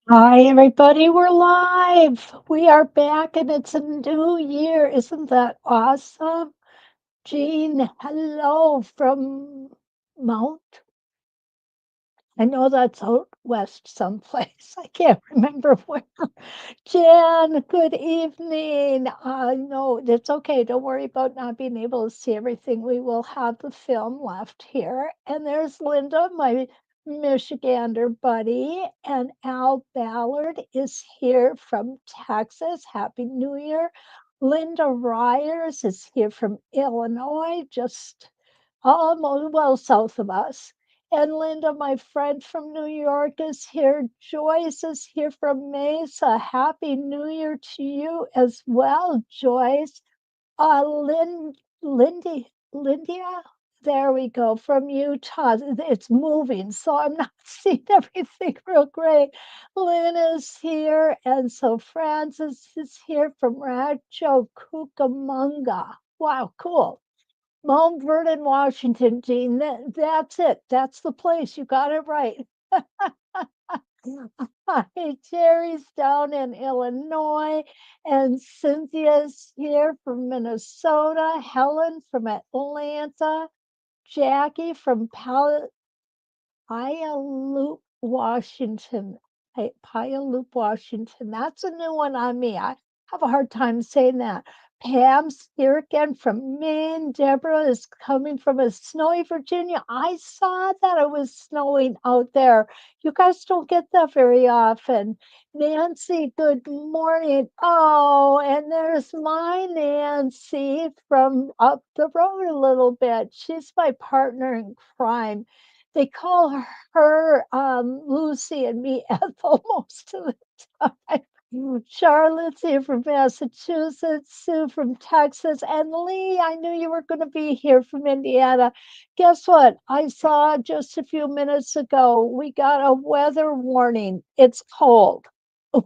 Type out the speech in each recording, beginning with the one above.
Hi, everybody. We're live. We are back and it's a new year. Isn't that awesome? Jean, hello from Mount. I know that's out west someplace. I can't remember where. Jan, good evening. No, it's okay. Don't worry about not being able to see everything. We will have the film left here. And there's Linda, my Michigander buddy, and Al Ballard is here from Texas. Happy New Year. Linda Ryers is here from Illinois, just almost well south of us. And Linda, my friend from New York, is here. Joyce is here from Mesa. Happy New Year to you as well, Joyce. Lindia, there we go, from Utah. It's moving, so I'm not seeing everything real great. Lynn is here, and so Francis is here from Rancho Cucamonga. Wow, cool. Mount Vernon, Washington, Jean. That's it. That's the place. You got it right. Hi, Jerry's down in Illinois, and Cynthia's here from Minnesota. Helen from Atlanta. Jackie from Puyallup, Washington. Puyallup, Washington. That's a new one on me. I have a hard time saying that. Pam's here again from Maine. Deborah is coming from a snowy Virginia. I saw that it was snowing out there. You guys don't get that very often. Nancy, good morning. Oh, and there's my Nancy from up the road a little bit. She's my partner in crime. They call her Lucy and me Ethel most of the time. Charlotte's here from Massachusetts, Sue from Texas, and Lee, I knew you were going to be here from Indiana. Guess what? I saw just a few minutes ago, we got a weather warning. It's cold.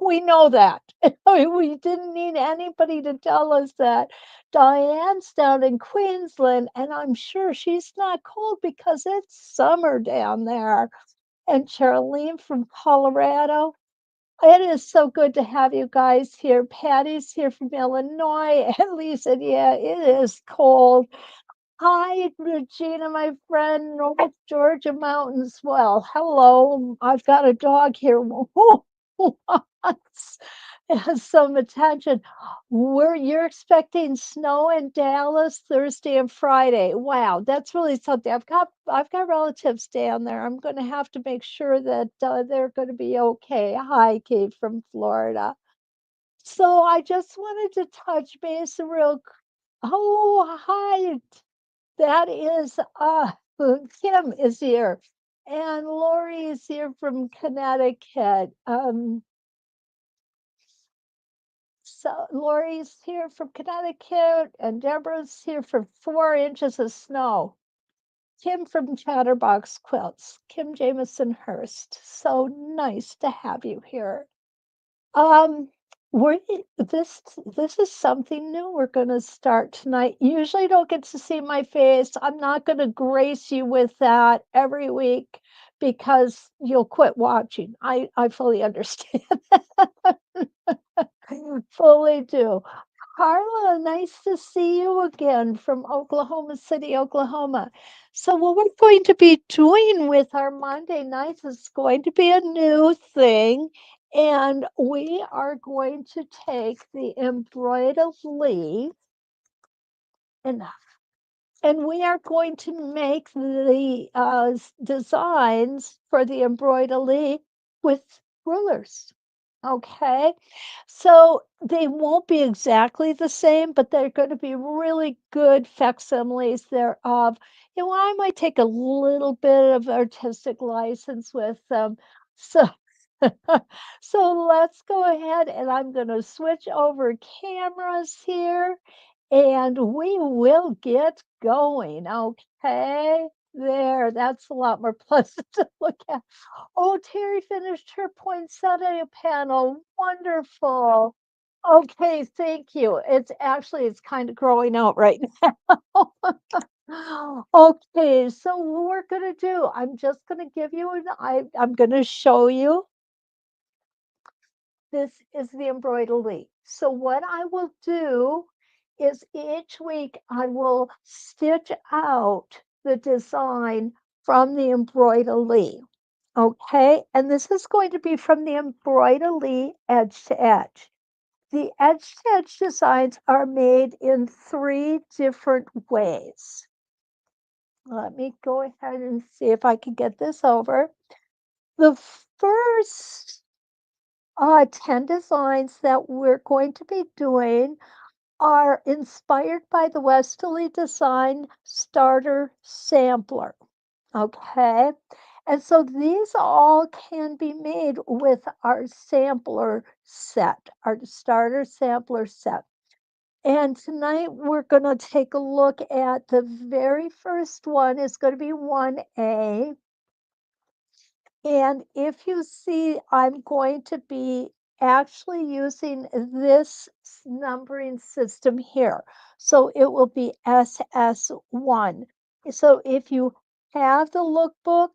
We know that. We didn't need anybody to tell us that. Diane's down in Queensland, and I'm sure she's not cold because it's summer down there. And Charlene from Colorado. It is so good to have you guys here. Patty's here from Illinois. And Lisa, yeah, it is cold. Hi, Regina, my friend, North Georgia Mountains. Well, hello. I've got a dog here who wants some attention. You're expecting snow in Dallas Thursday and Friday. Wow, that's really something. I've got relatives down there. I'm going to have to make sure that they're going to be okay. Hi, Kate from Florida. So I just wanted to touch base real. Oh, hi. That is Kim is here, and Lori is here from Connecticut. So Lori's here from Connecticut, and Deborah's here for 4 inches of snow. Kim from Chatterbox Quilts, Kim Jameson Hurst. So nice to have you here. Um, this is something new we're gonna start tonight. Usually don't get to see my face. I'm not gonna grace you with that every week because you'll quit watching. I fully understand. Fully do. Carla, nice to see you again from Oklahoma City, Oklahoma. So, what we're going to be doing with our Monday nights is going to be a new thing. And we are going to take the embroidery and we are going to make the designs for the embroidery with rulers. Okay, so they won't be exactly the same, but they're going to be really good facsimiles thereof. I might take a little bit of artistic license with them. So, so let's go ahead and I'm going to switch over cameras here and we will get going. Okay, there, that's a lot more pleasant to look at. Oh, Terry finished her poinsettia panel. Wonderful. Okay, thank you. It's kind of growing out right now. Okay, so what we're gonna do, I'm just gonna give you I'm gonna show you this is the embroidery. So what I will do is each week I will stitch out the design from the embroidery. Okay, and this is going to be from the embroidery edge to edge. The edge to edge designs are made in three different ways. Let me go ahead and see if I can get this over. The first 10 designs that we're going to be doing are inspired by the Westerly Design Starter Sampler. Okay. And so these all can be made with our sampler set, our starter sampler set. And tonight we're going to take a look at the very first one is going to be 1A. And if you see, I'm going to be actually using this numbering system here. So it will be SS1. So if you have the lookbook,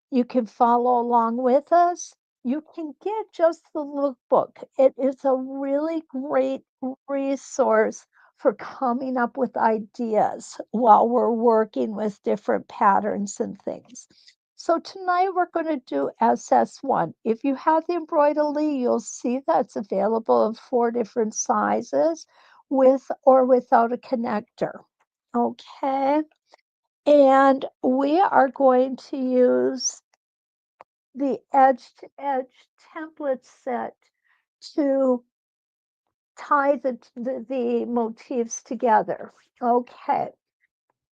you can follow along with us. You can get just the lookbook. It is a really great resource for coming up with ideas while we're working with different patterns and things. So tonight we're going to do SS1. If you have the embroidery, you'll see that's available in 4 different sizes with or without a connector. Okay. And we are going to use the edge to edge template set to tie the motifs together. Okay.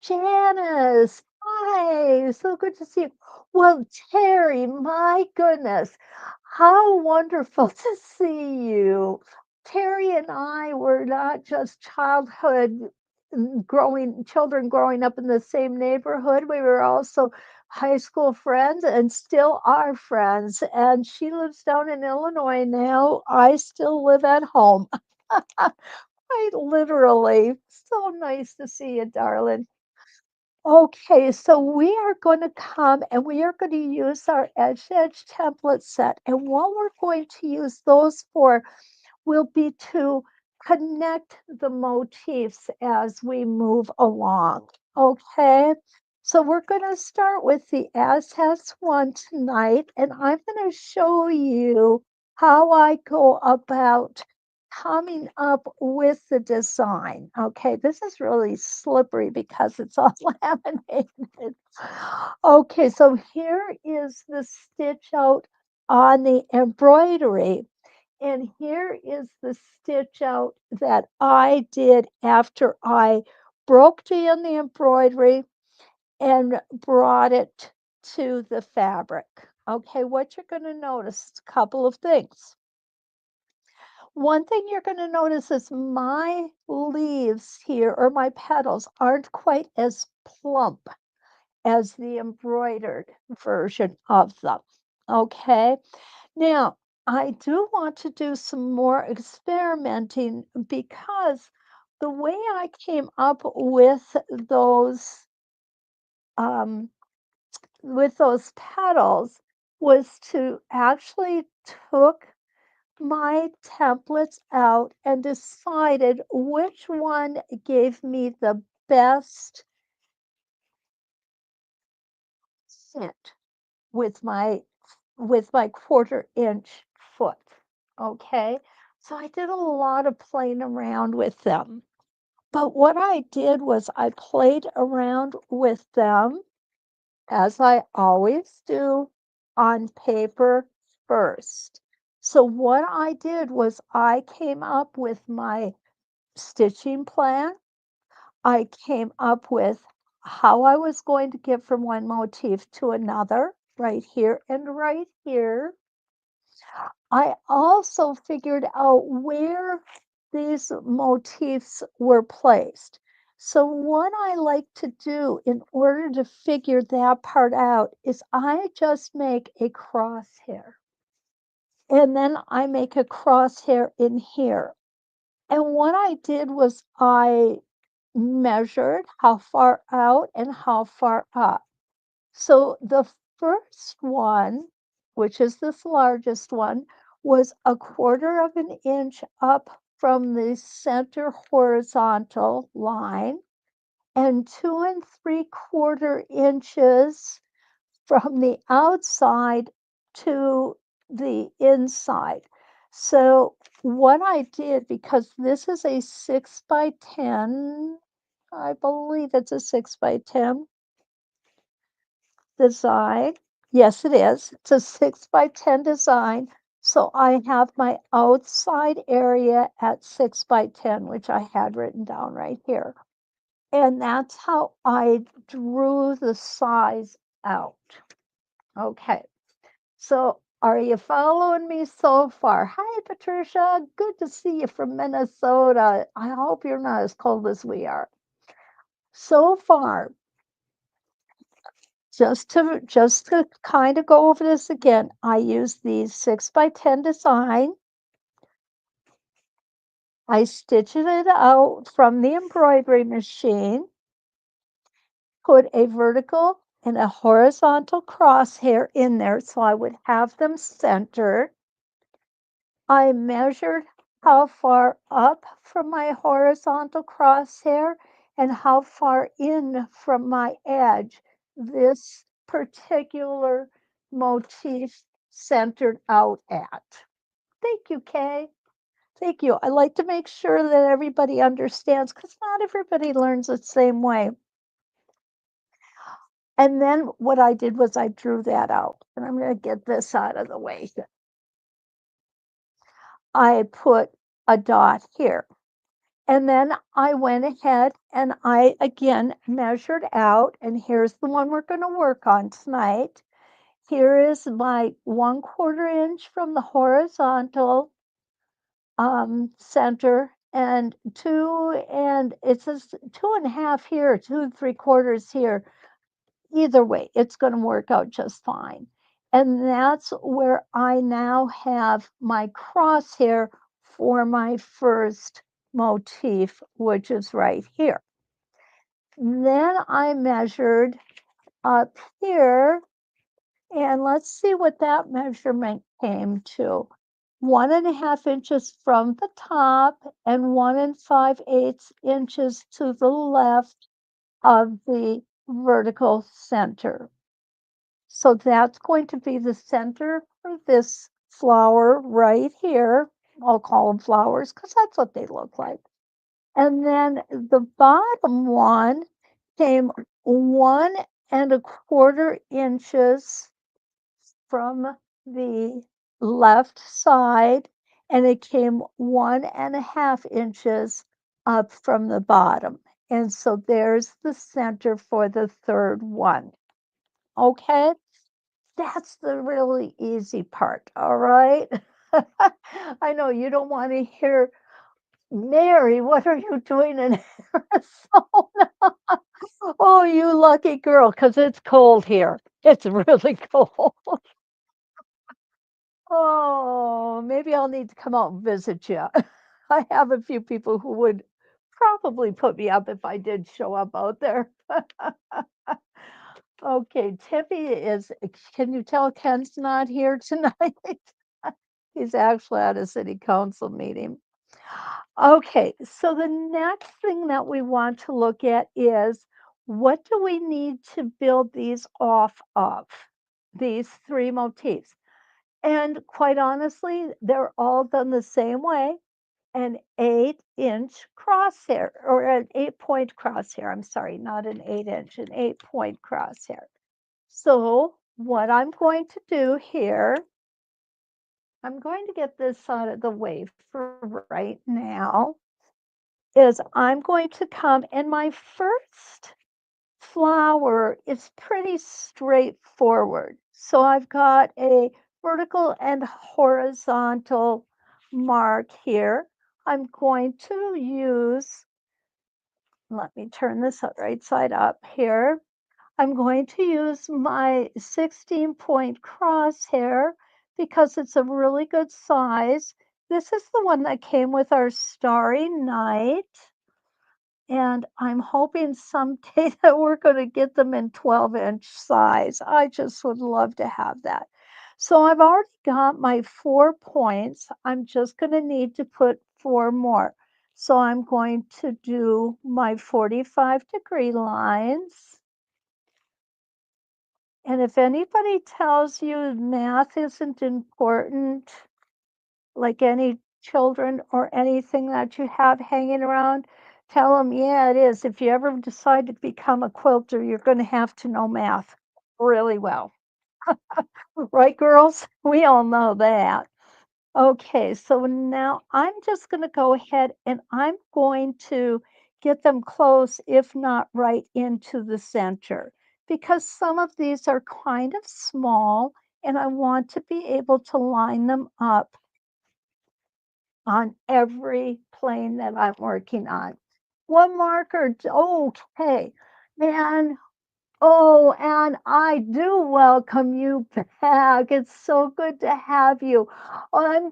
Janice, hi, so good to see you. Well, Terry, my goodness, how wonderful to see you. Terry and I were not just growing children growing up in the same neighborhood. We were also high school friends and still are friends. And she lives down in Illinois now. I still live at home. I literally. So nice to see you, darling. Okay, so we are going to come and we are going to use our Edge to Edge template set. And what we're going to use those for will be to connect the motifs as we move along. Okay, so we're going to start with the SS1 tonight, and I'm going to show you how I go about coming up with the design. Okay, this is really slippery because it's all laminated. Okay, so here is the stitch out on the embroidery. And here is the stitch out that I did after I broke in the embroidery and brought it to the fabric. Okay, what you're going to notice is a couple of things. One thing you're going to notice is my leaves here or my petals aren't quite as plump as the embroidered version of them. Okay. Now, I do want to do some more experimenting because the way I came up um, with those petals was to actually took my templates out and decided which one gave me the best fit with my 1/4 inch foot. Okay. So I did a lot of playing around with them. But what I did was I played around with them as I always do on paper first. So what I did was I came up with my stitching plan. I came up with how I was going to get from one motif to another, right here and right here. I also figured out where these motifs were placed. So what I like to do in order to figure that part out is I just make a crosshair. And then I make a crosshair in here. And what I did was I measured how far out and how far up. So the first one, which is this largest one, was 1/4 of an inch up from the center horizontal line and 2 3/4 inches from the outside to the inside. So what I did, because this is a 6 by 10, I believe it's a 6 by 10 design. Yes, it is. It's a 6 by 10 design. So I have my outside area at 6 by 10, which I had written down right here. And that's how I drew the size out. Okay. So are you following me so far? Hi, Patricia. Good to see you from Minnesota. I hope you're not as cold as we are. So far, just to kind of go over this again, I use the 6 by 10 design. I stitched it out from the embroidery machine, put a vertical and a horizontal crosshair in there so I would have them centered. I measured how far up from my horizontal crosshair and how far in from my edge this particular motif centered out at. Thank you, Kay. Thank you. I like to make sure that everybody understands because not everybody learns the same way. And then what I did was I drew that out. And I'm going to get this out of the way. I put a dot here. And then I went ahead and I again measured out, and here's the one we're going to work on tonight. Here is my 1/4 inch from the horizontal center, and it says 2.5 here, 2 3/4 here. Either way, it's going to work out just fine. And that's where I now have my crosshair for my first motif, which is right here. Then I measured up here, and let's see what that measurement came to. 1.5 inches from the top and 1 5/8 inches to the left of the vertical center. So that's going to be the center for this flower right here. I'll call them flowers because that's what they look like. And then the bottom one came 1 1/4 inches from the left side, and it came 1.5 inches up from the bottom. And so there's the center for the third one. Okay, that's the really easy part. All right. I know you don't want to hear, Mary, what are you doing in Arizona? Oh, you lucky girl, because it's cold here. It's really cold. Oh, maybe I'll need to come out and visit you. I have a few people who would probably put me up if I did show up out there. Okay, Tiffy is, can you tell Ken's not here tonight? He's actually at a city council meeting. Okay, so the next thing that we want to look at is what do we need to build these off of, these three motifs? And quite honestly, they're all done the same way, an 8-inch crosshair or an 8-point crosshair. I'm sorry, not an 8-inch, an 8-point crosshair. So what I'm going to do here, I'm going to get this out of the way for right now, is I'm going to come, and my first flower is pretty straightforward. So I've got a vertical and horizontal mark here. I'm going to use, let me turn this right side up here. I'm going to use my 16-point crosshair because it's a really good size. This is the one that came with our Starry Night. And I'm hoping someday that we're going to get them in 12-inch size. I just would love to have that. So I've already got my 4 points. I'm just gonna need to put 4 more. So I'm going to do my 45-degree lines. And if anybody tells you math isn't important, like any children or anything that you have hanging around, tell them, yeah, it is. If you ever decide to become a quilter, you're going to have to know math really well. Right, girls? We all know that. Okay, so now I'm just going to go ahead and I'm going to get them close, if not right into the center, because some of these are kind of small and I want to be able to line them up on every plane that I'm working on. One marker, okay. And oh, and I do welcome you back. It's so good to have you. Oh,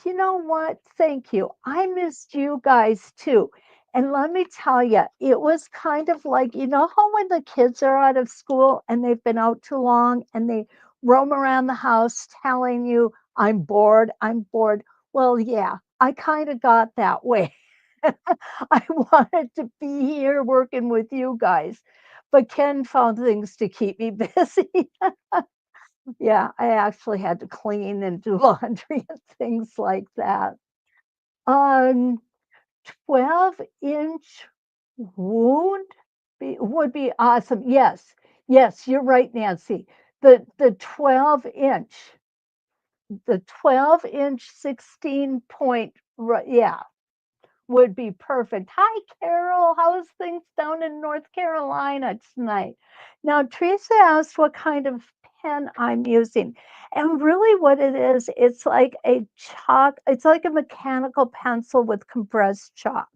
you know what? Thank you. I missed you guys too. And let me tell you, it was kind of like, you know how when the kids are out of school and they've been out too long and they roam around the house telling you, I'm bored, I'm bored. Well, yeah, I kind of got that way. I wanted to be here working with you guys, but Ken found things to keep me busy. Yeah, I actually had to clean and do laundry and things like that. Um, 12-inch wound would be awesome. Yes, yes, you're right, Nancy. The 12-inch 16 point, yeah, would be perfect. Hi, Carol. How's things down in North Carolina tonight? Now, Teresa asked what kind of pen I'm using. And really, what it is, it's like a chalk, it's like a mechanical pencil with compressed chalk.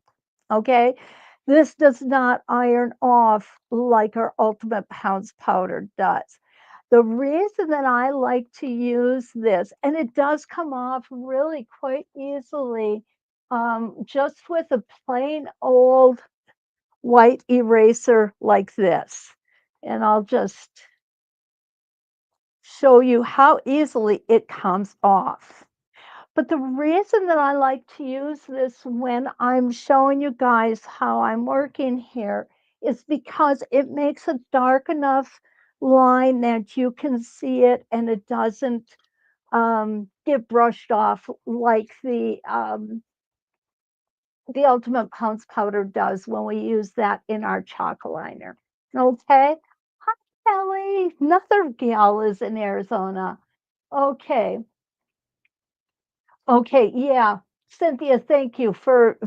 Okay. This does not iron off like our Ultimate Pounds powder does. The reason that I like to use this, and it does come off really quite easily, just with a plain old white eraser like this. And I'll just show you how easily it comes off. But the reason that I like to use this when I'm showing you guys how I'm working here is because it makes a dark enough line that you can see it and it doesn't get brushed off like the Ultimate Pounce powder does when we use that in our chalk liner. Okay. Hi, Kelly. Another gal is in Arizona. Okay. Okay. Yeah. Cynthia, thank you for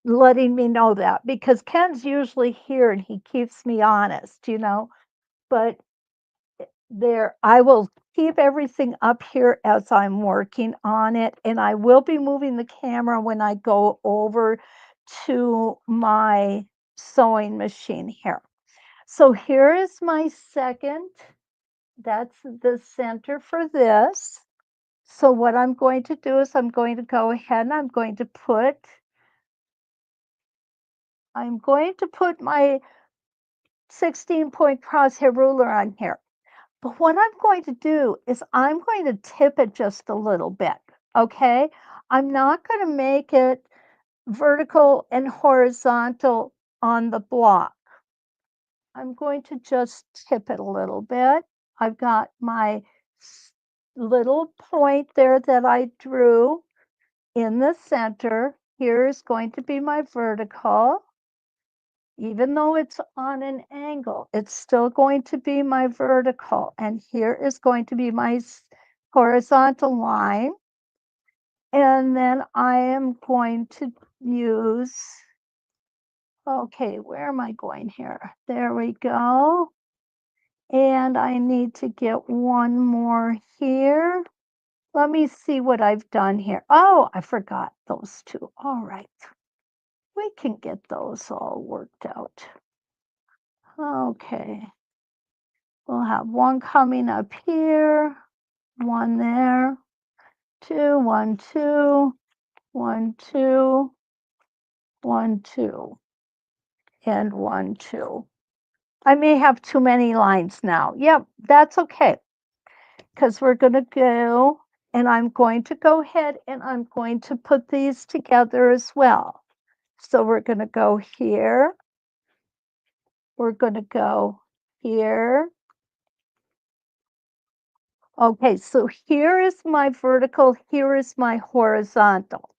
letting me know that because Ken's usually here and he keeps me honest, but there I will keep everything up here as I'm working on it, and I will be moving the camera when I go over to my sewing machine here. So here is my second. That's the center for this. So what I'm going to do is I'm going to go ahead and I'm going to put my 16-point crosshair ruler on here. But what I'm going to do is I'm going to tip it just a little bit, okay? I'm not going to make it vertical and horizontal on the block. I'm going to just tip it a little bit. I've got my little point there that I drew in the center. Here is going to be my vertical. Even though it's on an angle, it's still going to be my vertical. And here is going to be my horizontal line. And then I am going to use, okay, where am I going here? There we go. And I need to get one more here. Let me see what I've done here. Oh, I forgot those two. All right. We can get those all worked out. Okay. We'll have one coming up here, one there, two, one, two, one, two, one, two, and one, two. I may have too many lines now. Yep, that's okay. because we're going to go and I'm going to go ahead and I'm going to put these together as well. So we're going to go here. We're going to go here. Okay, so here is my vertical, here is my horizontal.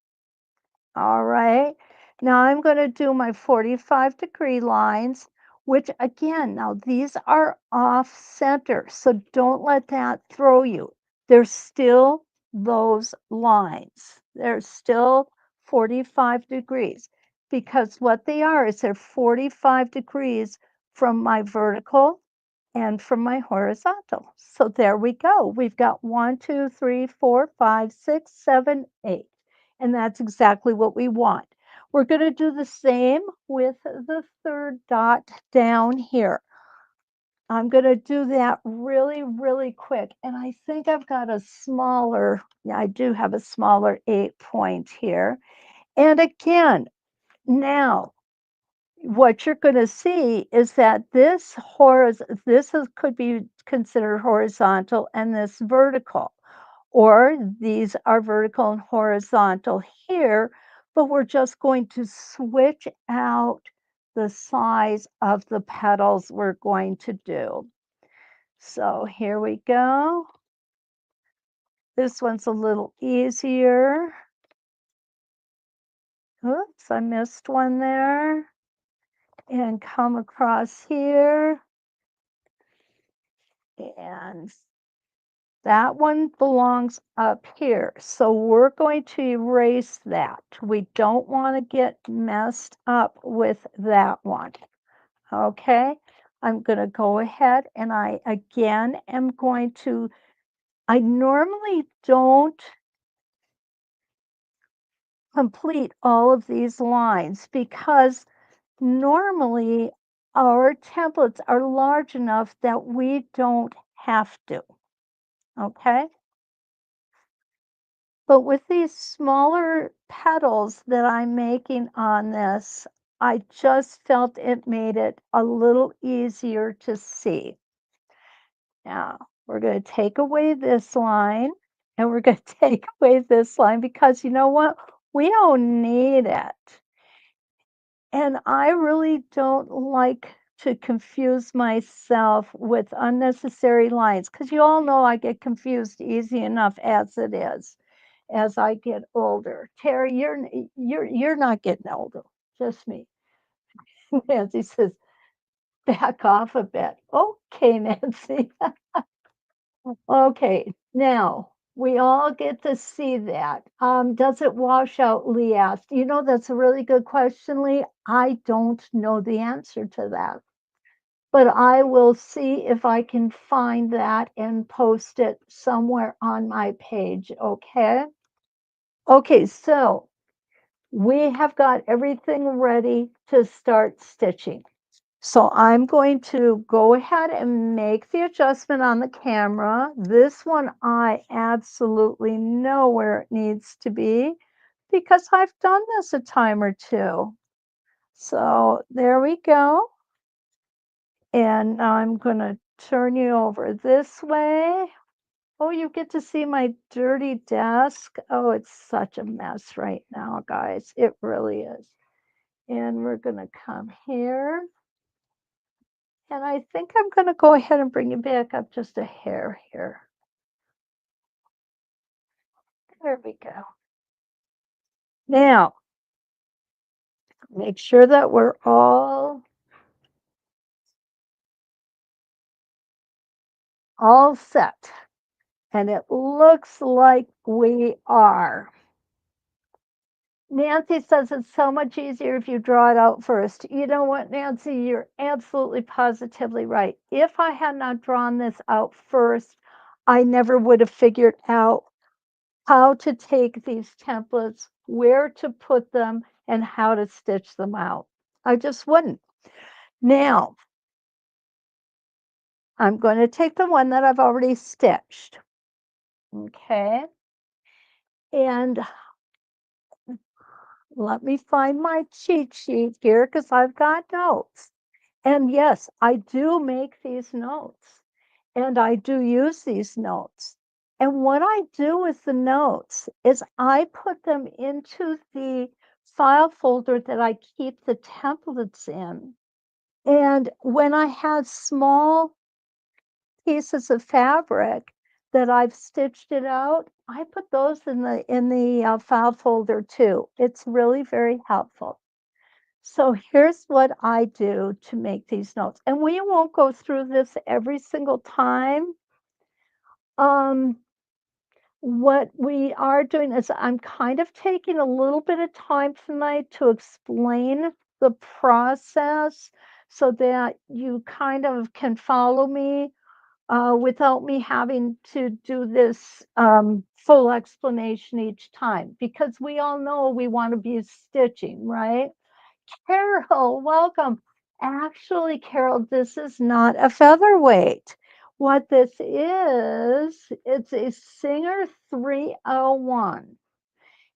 All right. Now I'm going to do my 45-degree lines, which again, now these are off center, so don't let that throw you. There's still those lines. They're still 45 degrees because what they are is they're 45 degrees from my vertical and from my horizontal. So there we go. We've got 1, 2, 3, 4, 5, 6, 7, 8. And that's exactly what we want. We're going to do the same with the third dot down here. I'm going to do that really, really quick. And I think I've got a smaller, yeah, I do have a smaller 8-point here. And again, now what you're going to see is that this could be considered horizontal and this vertical, or these are vertical and horizontal here, but we're just going to switch out the size of the petals we're going to do. So here we go. This one's a little easier. Oops, I missed one there. And come across here. And that one belongs up here. So we're going to erase that. We don't want to get messed up with that one. Okay, I'm going to go ahead and I again am going to, I normally don't complete all of these lines because normally our templates are large enough that we don't have to. Okay. But with these smaller petals that I'm making on this, I just felt it made it a little easier to see. Now, we're going to take away this line and we're going to take away this line because you know what? We don't need it. And I really don't like to confuse myself with unnecessary lines because you all know I get confused easy enough as it is as I get older. Terry, you're not getting older, just me. Nancy says, back off a bit. Okay, Nancy. Okay, now we all get to see that. Does it wash out? Lee asked. You know, that's a really good question, Lee. I don't know the answer to that, but I will see if I can find that and post it somewhere on my page. Okay. Okay, so we have got everything ready to start stitching. So I'm going to go ahead and make the adjustment on the camera. This one I absolutely know where it needs to be because I've done this a time or two. So there we go. And now I'm going to turn you over this way. Oh, you get to see my dirty desk. Oh, it's such a mess right now, guys. It really is. And we're going to come here. And I think I'm going to go ahead and bring you back up just a hair here. There we go. Now, make sure that we're all set. And it looks like we are. Nancy says it's so much easier if you draw it out first. You know what, Nancy? You're absolutely positively right. If I had not drawn this out first, I never would have figured out how to take these templates, where to put them, and how to stitch them out. I just wouldn't. Now, I'm going to take the one that I've already stitched. Okay. And let me find my cheat sheet here because I've got notes. And yes, I do make these notes. And I do use these notes. And what I do with the notes is I put them into the file folder that I keep the templates in. And when I have small pieces of fabric that I've stitched it out, I put those in the file folder too. It's really very helpful. So here's what I do to make these notes. And we won't go through this every single time. Um, what we are doing is I'm kind of taking a little bit of time tonight to explain the process so that you kind of can follow me without me having to do this full explanation each time, because we all know we want to be stitching, right? Carol, welcome. Actually, Carol, this is not a featherweight. What this is, it's a Singer 301.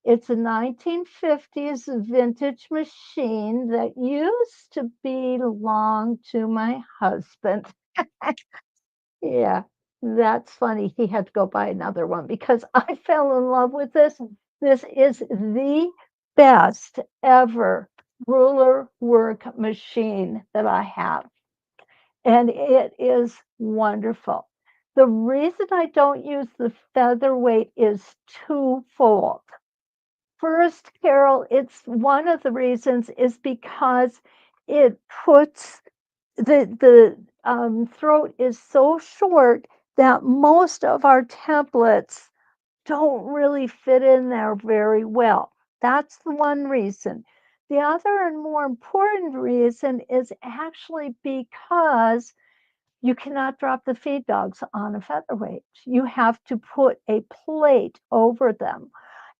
It's a 1950s vintage machine that used to belong to my husband. Yeah, that's funny. He had to go buy another one because I fell in love with this. This is the best ever ruler work machine that I have, and it is wonderful. The reason I don't use the featherweight is twofold. First, Carol, it's one of the reasons is because it puts the throat is so short that most of our templates don't really fit in there very well. That's the one reason. The other and more important reason is actually because you cannot drop the feed dogs on a featherweight. You have to put a plate over them.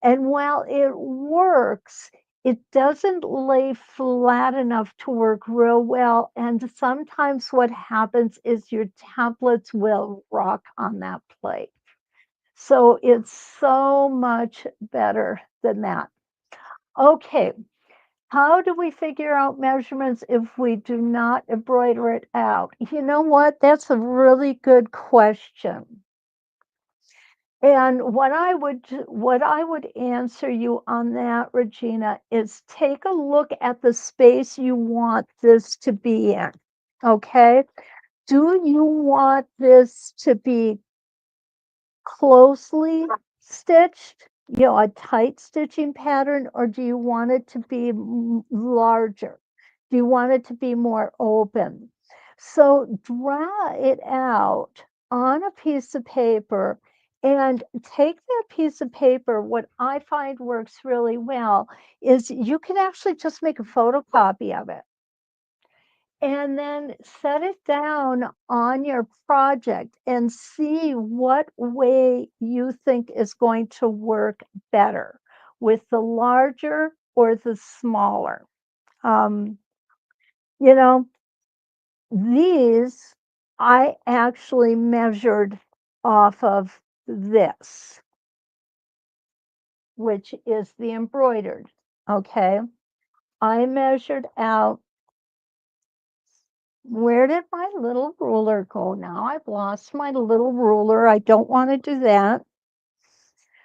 And while it works, it doesn't lay flat enough to work real well. And sometimes what happens is your templates will rock on that plate. So it's so much better than that. Okay, how do we figure out measurements if we do not embroider it out? You know what? That's a really good question. And what I would answer you on that, Regina, is take a look at the space you want this to be in. Okay? Do you want this to be closely stitched, a tight stitching pattern, or do you want it to be larger? Do you want it to be more open? So draw it out on a piece of paper and take that piece of paper. What I find works really well is you can actually just make a photocopy of it and then set it down on your project and see what way you think is going to work better with the larger or the smaller. Um, you know, these I actually measured off of this, which is the embroidered. Okay. I measured out. Where did my little ruler go now? I've lost my little ruler. I don't want to do that.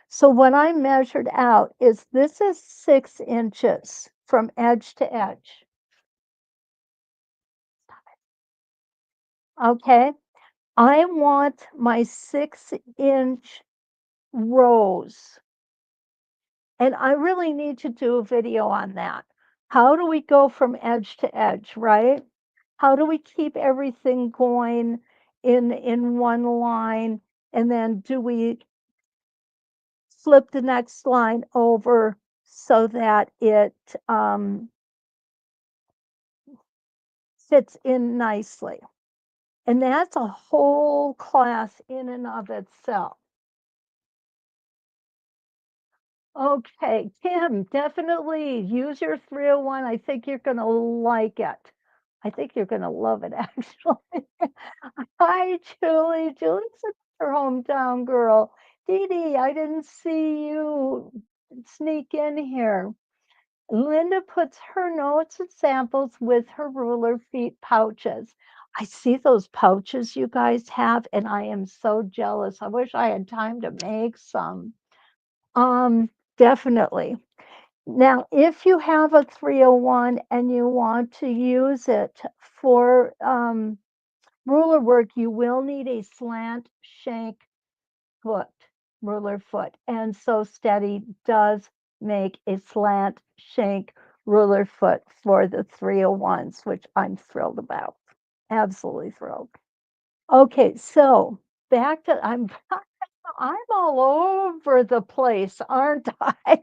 So what I measured out is this is 6 inches from edge to edge. Okay. I want my 6-inch rows. And I really need to do a video on that. How do we go from edge to edge, right? How do we keep everything going in one line? And then do we flip the next line over so that it fits in nicely? And that's a whole class in and of itself. Okay, Kim, definitely use your 301. I think you're going to like it. I think you're going to love it, actually. Hi, Julie. Julie's her hometown girl. Dee Dee, I didn't see you sneak in here. Linda puts her notes and samples with her ruler feet pouches. I see those pouches you guys have, and I am so jealous. I wish I had time to make some. Um, Definitely. Now, if you have a 301 and you want to use it for ruler work, you will need a slant shank foot, ruler foot. And So Steady does make a slant shank ruler foot for the 301s, which I'm thrilled about. Absolutely thrilled. Okay, so back to I'm all over the place, aren't I?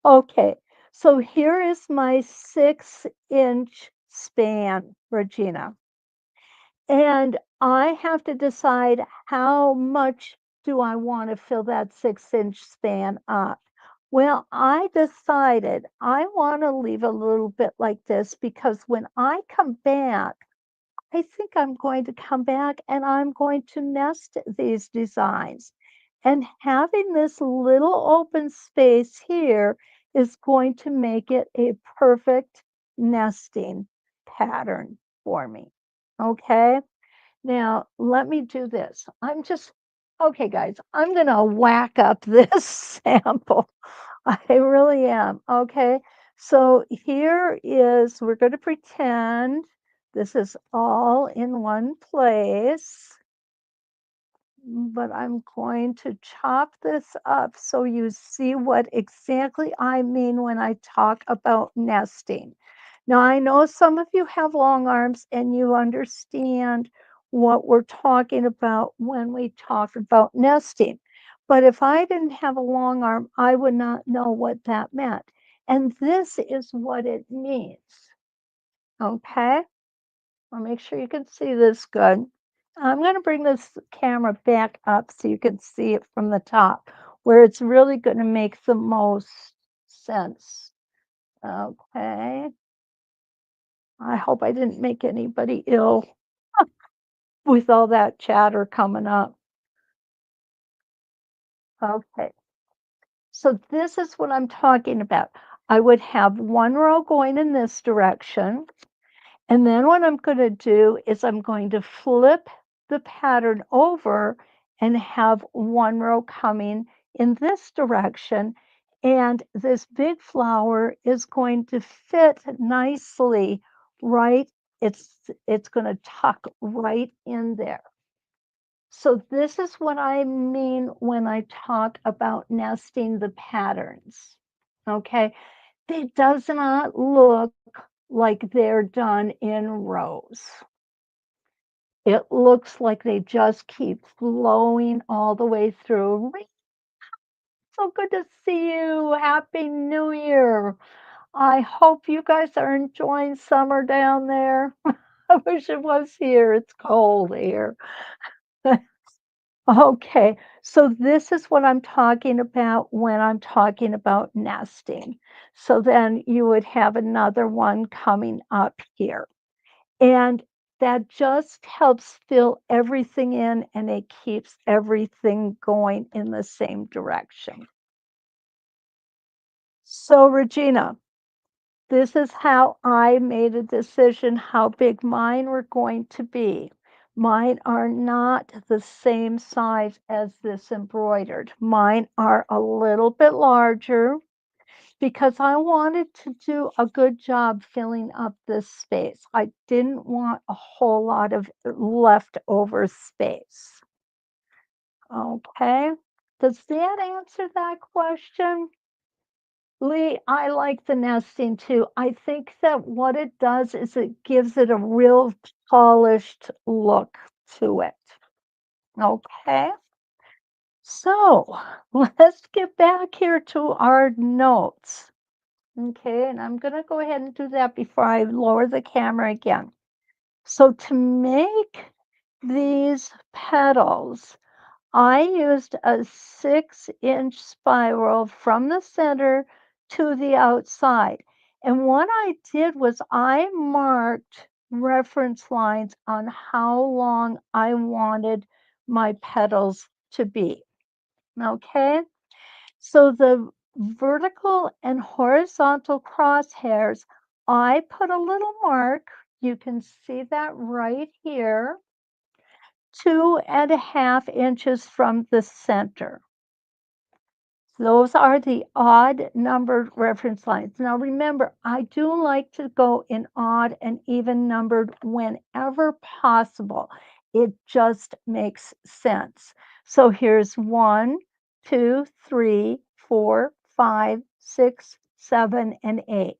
Okay, so here is my 6-inch span, Regina. And I have to decide how much do I want to fill that 6-inch span up. Well, I decided I want to leave a little bit like this because when I come back, I think I'm going to come back and I'm going to nest these designs. And having this little open space here is going to make it a perfect nesting pattern for me. Okay, now let me do this. Okay, guys, I'm going to whack up this sample. I really am. Okay. So we're going to pretend this is all in one place, but I'm going to chop this up so you see what exactly I mean when I talk about nesting. Now, I know some of you have long arms and you understand what we're talking about when we talk about nesting. But if I didn't have a long arm, I would not know what that meant. And this is what it means. Okay? I'll make sure you can see this good. I'm going to bring this camera back up so you can see it from the top, where it's really going to make the most sense. Okay. I hope I didn't make anybody ill with all that chatter coming up. Okay. So this is what I'm talking about. I would have one row going in this direction. And then what I'm going to do is I'm going to flip the pattern over and have one row coming in this direction. And this big flower is going to fit nicely right. It's going to tuck right in there. So this is what I mean when I talk about nesting the patterns. Okay. It does not look like they're done in rows. It looks like they just keep flowing all the way through. So good to see you. Happy New Year. I hope you guys are enjoying summer down there. I wish it was here. It's cold here. Okay, so this is what I'm talking about when I'm talking about nesting. So then you would have another one coming up here. And that just helps fill everything in and it keeps everything going in the same direction. So, Regina, this is how I made a decision how big mine were going to be. Mine are not the same size as this embroidered. Mine are a little bit larger because I wanted to do a good job filling up this space. I didn't want a whole lot of leftover space. Okay. Does that answer that question? Lee, I like the nesting too. I think that what it does is it gives it a real polished look to it. Okay. So let's get back here to our notes. Okay, and I'm going to go ahead and do that before I lower the camera again. So to make these petals, I used a 6-inch spiral from the center to the outside. And what I did was I marked reference lines on how long I wanted my petals to be. Okay, so the vertical and horizontal crosshairs, I put a little mark You can see that right here, 2.5 inches from the center. Those are the odd numbered reference lines. Now remember, I do like to go in odd and even numbered whenever possible. It just makes sense. So here's 1, 2, 3, 4, 5, 6, 7, and 8.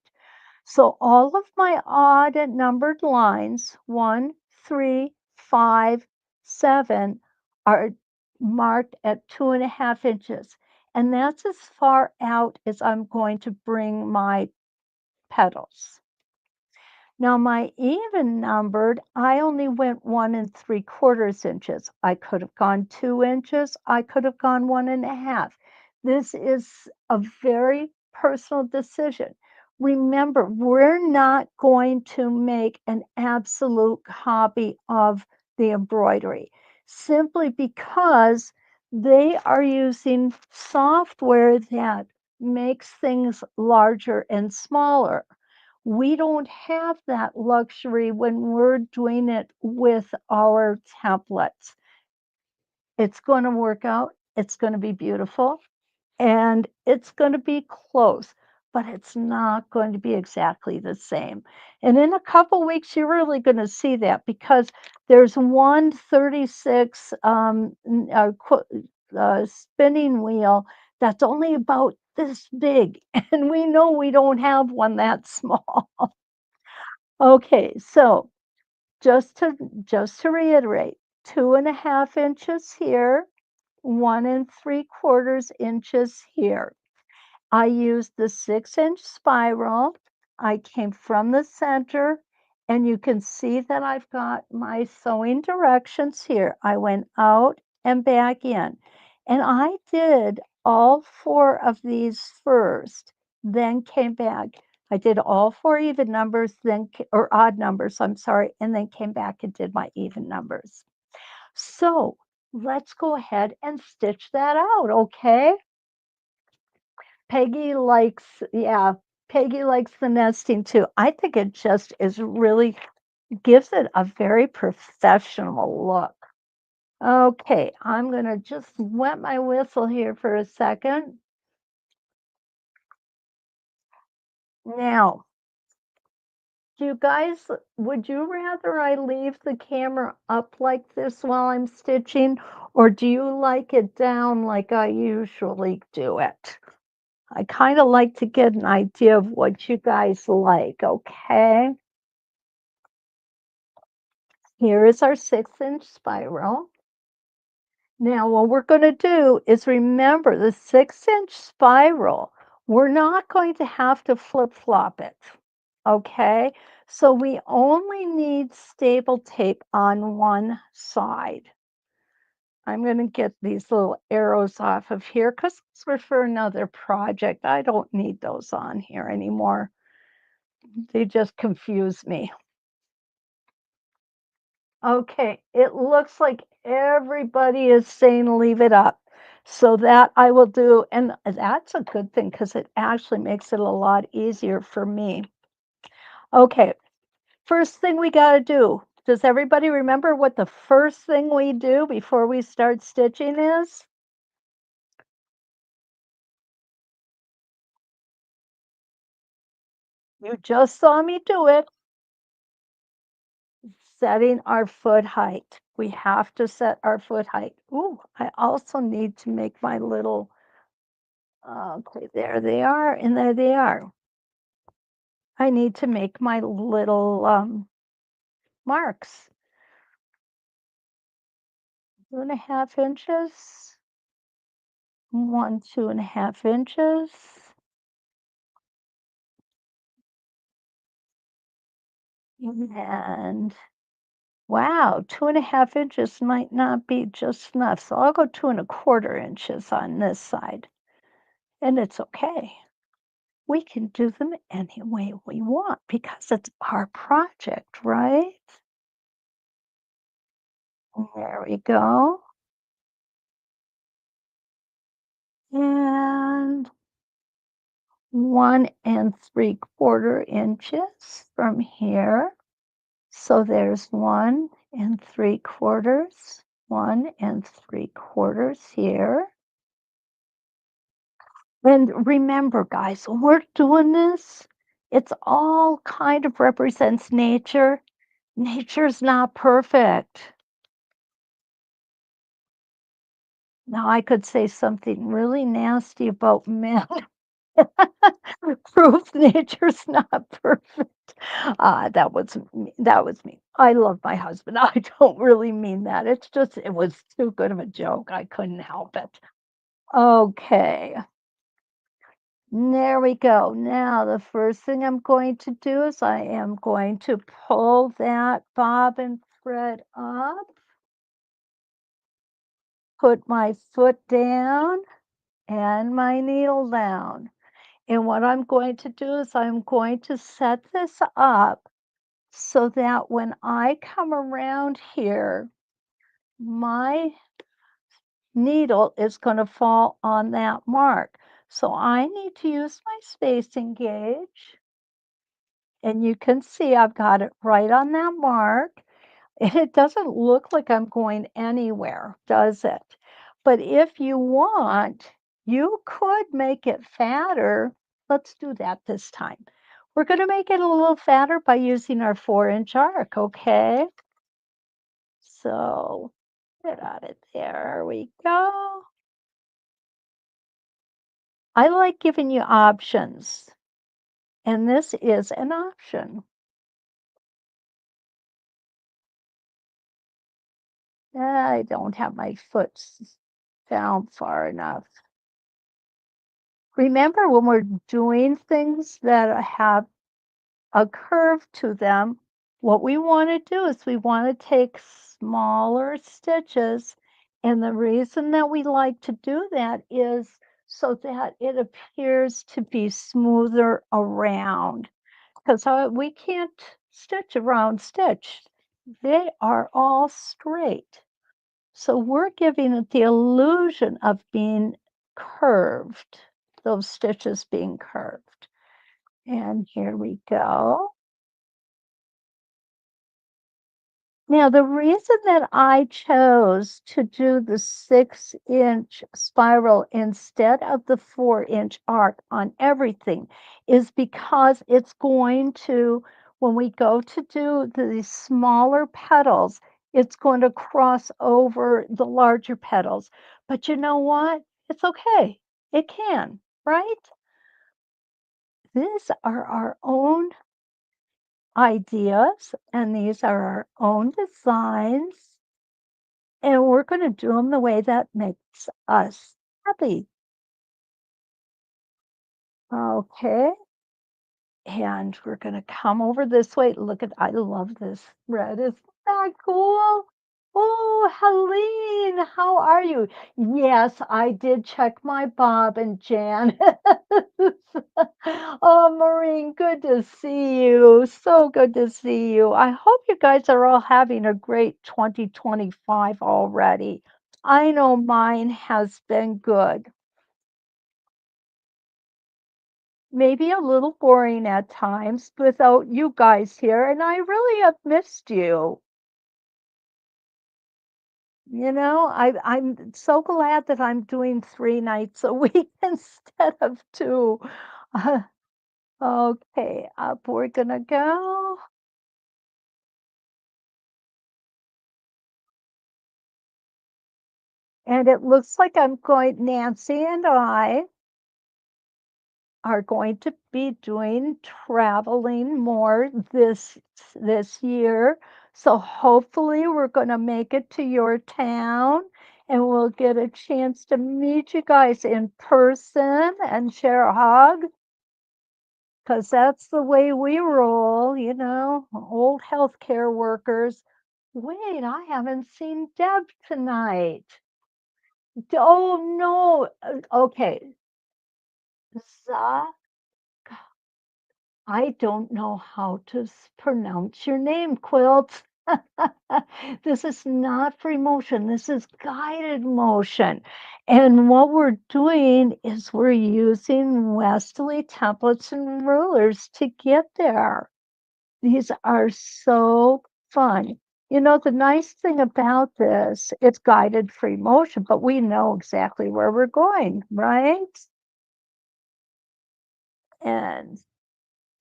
So all of my odd and numbered lines, 1, 3, 5, 7, are marked at 2.5 inches. And that's as far out as I'm going to bring my petals. Now my even numbered, I only went 1 3/4 inches. I could have gone 2 inches. I could have gone 1.5. This is a very personal decision. Remember, we're not going to make an absolute copy of the embroidery simply because they are using software that makes things larger and smaller. We don't have that luxury when we're doing it with our templates. It's going to work out, it's going to be beautiful, and it's going to be close, but it's not going to be exactly the same. And in a couple weeks, you're really going to see that because there's 136 spinning wheel that's only about this big, and we know we don't have one that small. Okay, so just to reiterate, 2.5 inches here, 1 3/4 inches here. I used the 6-inch spiral. I came from the center, and you can see that I've got my sewing directions here. I went out and back in, and I did all 4 of these first, then came back. I did all 4 even numbers, then or odd numbers, I'm sorry, and then came back and did my even numbers. So let's go ahead and stitch that out, okay? Peggy likes, yeah, Peggy likes the nesting too. I think it just is really gives it a very professional look. Okay, I'm gonna just wet my whistle here for a second. Now, do you guys, would you rather I leave the camera up like this while I'm stitching, or do you like it down like I usually do it? I kind of like to get an idea of what you guys like, okay? Here is our 6-inch spiral. Now, what we're going to do is remember the 6-inch spiral, we're not going to have to flip-flop it, okay? So we only need staple tape on one side. I'm going to get these little arrows off of here because we're for another project. I don't need those on here anymore. They just confuse me. Okay, it looks like everybody is saying leave it up. So that I will do, and that's a good thing because it actually makes it a lot easier for me. Okay, first thing we got to do. Does everybody remember what the first thing we do before we start stitching is? You just saw me do it. Setting our foot height. We have to set our foot height. Ooh, I also need to make my little, okay, there they are, and there they are. I need to make my little marks. 2.5 inches, 2.5 inches, and wow, 2.5 inches might not be just enough. So I'll go 2.25 inches on this side, and it's okay. We can do them any way we want because it's our project, right? There we go. And 1 3/4 inches from here. So there's 1 3/4, 1 3/4 here. And remember, guys, when we're doing this, it's all kind of represents nature. Nature's not perfect. Now, I could say something really nasty about men. Proof nature's not perfect. That was me. I love my husband. I don't really mean that. It's just it was too good of a joke. I couldn't help it. Okay. There we go. Now, the first thing I'm going to do is I am going to pull that bobbin thread up, put my foot down and my needle down. And what I'm going to do is I'm going to set this up so that when I come around here, my needle is going to fall on that mark. So I need to use my spacing gauge. And you can see I've got it right on that mark. And it doesn't look like I'm going anywhere, does it? But if you want, you could make it fatter. Let's do that this time. We're going to make it a little fatter by using our 4-inch arc, okay? So get out of there we go. I like giving you options, and this is an option. I don't have my foot down far enough. Remember, when we're doing things that have a curve to them, what we want to do is we want to take smaller stitches. And the reason that we like to do that is so that it appears to be smoother around. Because we can't stitch a round stitch, they are all straight. So we're giving it the illusion of being curved, those stitches being curved. And here we go. Now, the reason that I chose to do the 6-inch spiral instead of the 4-inch arc on everything is because it's going to, when we go to do the smaller petals, it's going to cross over the larger petals. But you know what? It's okay. It can, right? These are our own ideas, and these are our own designs. And we're gonna do them the way that makes us happy. Okay, and we're gonna come over this way. Look at I love this red. Isn't that cool? Oh, Helene, how are you? Yes, I did check my Bob and Jan. Oh, Maureen, good to see you. So good to see you. I hope you guys are all having a great 2025 already. I know mine has been good. Maybe a little boring at times without you guys here, and I really have missed you. I'm so glad that I'm doing 3 nights a week instead of 2. Uh, okay, up we're gonna go. And it looks like I'm going Nancy and I are going to be doing traveling more this year. So hopefully we're going to make it to your town and we'll get a chance to meet you guys in person and share a hug because that's the way we roll, old healthcare workers. Wait, I haven't seen Deb tonight. Oh no. Okay. Za I don't know how to pronounce your name, Quilt. This is not free motion. This is guided motion. And what we're doing is we're using Westerly templates and rulers to get there. These are so fun. You know, the nice thing about this, it's guided free motion, but we know exactly where we're going, right? And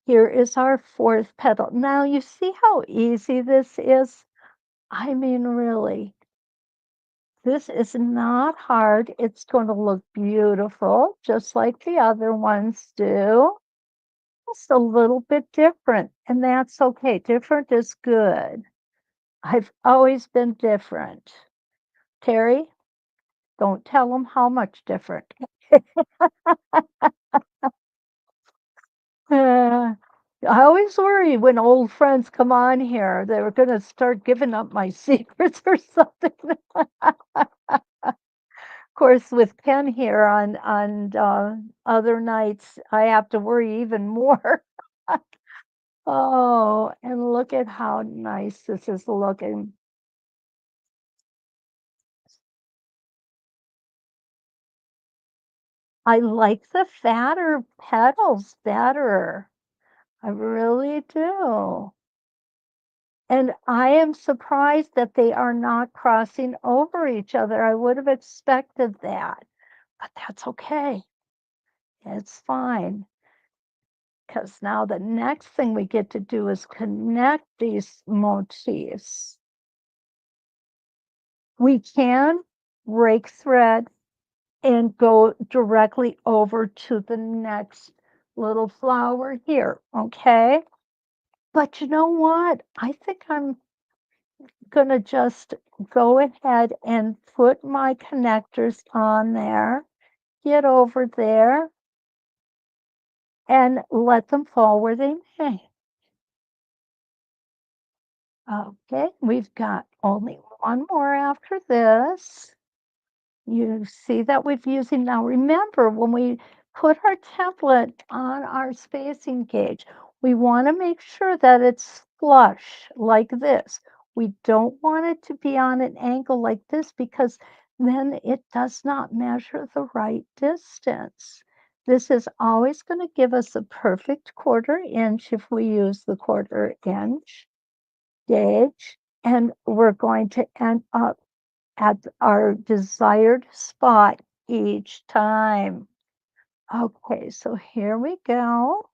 here is our fourth petal. Now you see how easy this is? I mean, really, this is not hard. It's going to look beautiful, just like the other ones do. Just a little bit different, and that's okay. Different is good. I've always been different. Terry, don't tell them how much different. Uh, I always worry when old friends come on here, they were going to start giving up my secrets or something. Of course, with Ken here on other nights, I have to worry even more. Oh, and look at how nice this is looking. I like the fatter petals better. I really do. And I am surprised that they are not crossing over each other. I would have expected that, but that's okay. It's fine. Because now the next thing we get to do is connect these motifs. We can break thread and go directly over to the next little flower here, okay? But you know what? I think I'm gonna just go ahead and put my connectors on there, get over there, and let them fall where they may. Okay, we've got only one more after this. You see that we've using now. Remember, when we put our template on our spacing gauge, we want to make sure that it's flush like this. We don't want it to be on an angle like this because then it does not measure the right distance. This is always going to give us a perfect 1/4 inch if we use the 1/4 inch gauge, and we're going to end up at our desired spot each time. Okay, so here we go.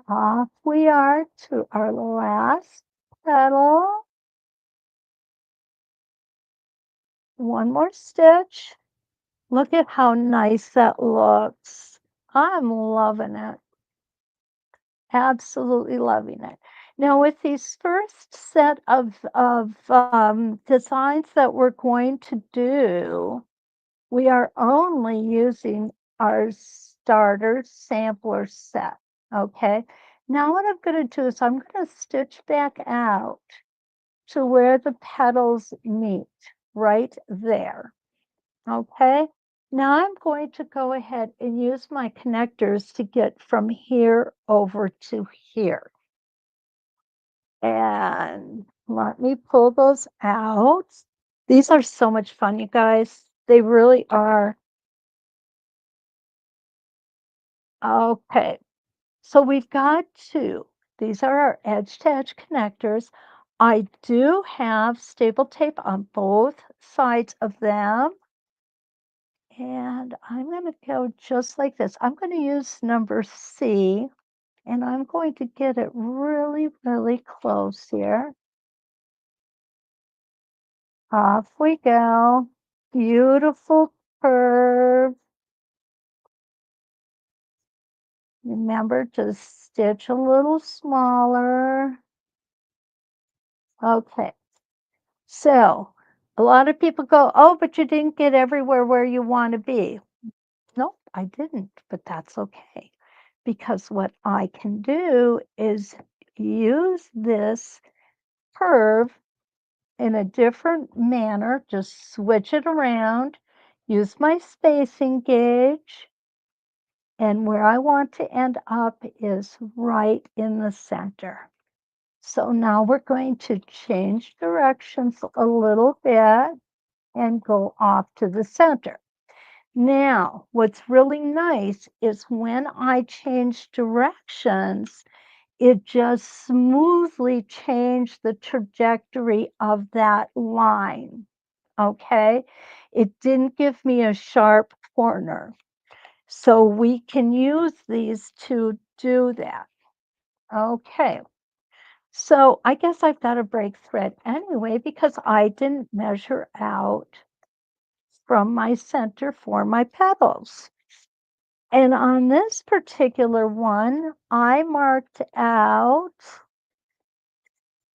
Off we are to our last petal. One more stitch. Look at how nice that looks. I'm loving it. Absolutely loving it. Now, with these first set of designs that we're going to do, we are only using our starter sampler set, okay? Now what I'm gonna do is I'm gonna stitch back out to where the petals meet, right there, okay? Now I'm going to go ahead and use my connectors to get from here over to here. And let me pull those out. These are so much fun, you guys. They really are. Okay, so we've got two. These are our edge-to-edge connectors. I do have staple tape on both sides of them. And I'm going to go just like this. I'm going to use number C, and I'm going to get it really, really close here. Off we go. Beautiful curve. Remember to stitch a little smaller. Okay, so a lot of people go, oh, but you didn't get everywhere where you want to be. No, I didn't, but that's okay. Because what I can do is use this curve in a different manner, just switch it around, use my spacing gauge, and where I want to end up is right in the center. So now we're going to change directions a little bit and go off to the center. Now, what's really nice is when I change directions, it just smoothly changed the trajectory of that line, okay? It didn't give me a sharp corner. So we can use these to do that. Okay. So I guess I've got to break thread anyway because I didn't measure out from my center for my petals. And on this particular one, I marked out,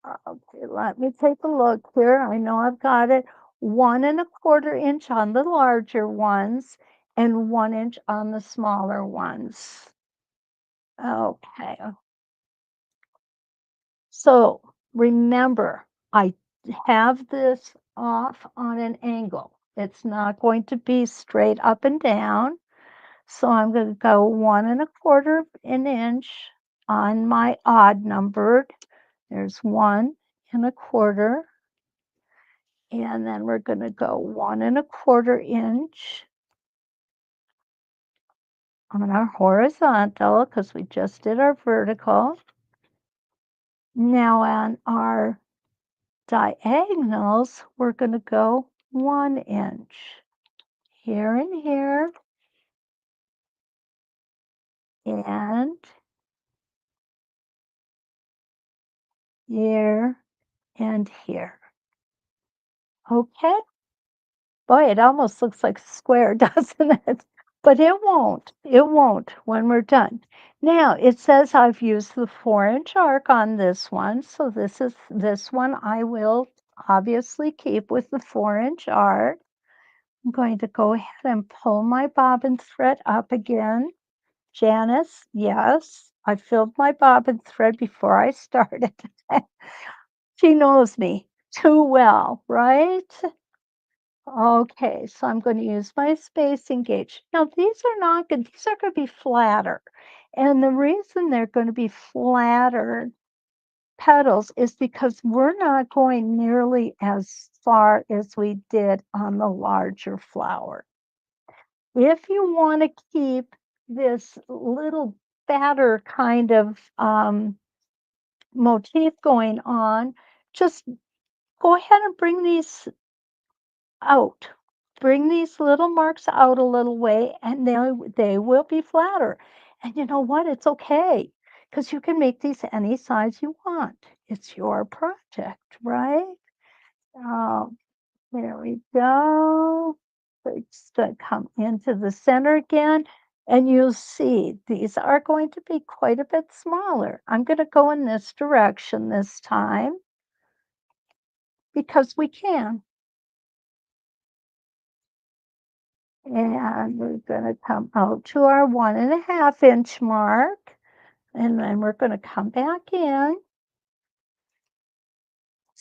okay, let me take a look here. I know I've got it 1 1/4 inch on the larger ones and 1 inch on the smaller ones. Okay. So remember, I have this off on an angle. It's not going to be straight up and down. So I'm going to go 1 1/4 inch on my odd numbered. There's 1 1/4. And then we're going to go 1 1/4 inch on our horizontal because we just did our vertical. Now on our diagonals, we're going to go 1 inch here and here and here and here. Okay. Boy, it almost looks like a square, doesn't it? But it won't. It won't when we're done. Now, it says I've used the 4 inch arc on this one. So this one I will obviously keep with the 4 inch arc. I'm going to go ahead and pull my bobbin thread up again. Janice, yes, I filled my bobbin thread before I started. She knows me too well, right? Okay, so I'm going to use my spacing gauge. Now, these are not good. These are going to be flatter. And the reason they're going to be flatter petals is because we're not going nearly as far as we did on the larger flower. If you want to keep this little fatter kind of motif going on, just go ahead and bring these out. Bring these little marks out a little way and they will be flatter. And you know what? It's okay because you can make these any size you want. It's your project, right? Um, there we go. It's going to come into the center again. And you'll see these are going to be quite a bit smaller. I'm going to go in this direction this time because we can. And we're going to come out to our 1 1/2 inch mark. And then we're going to come back in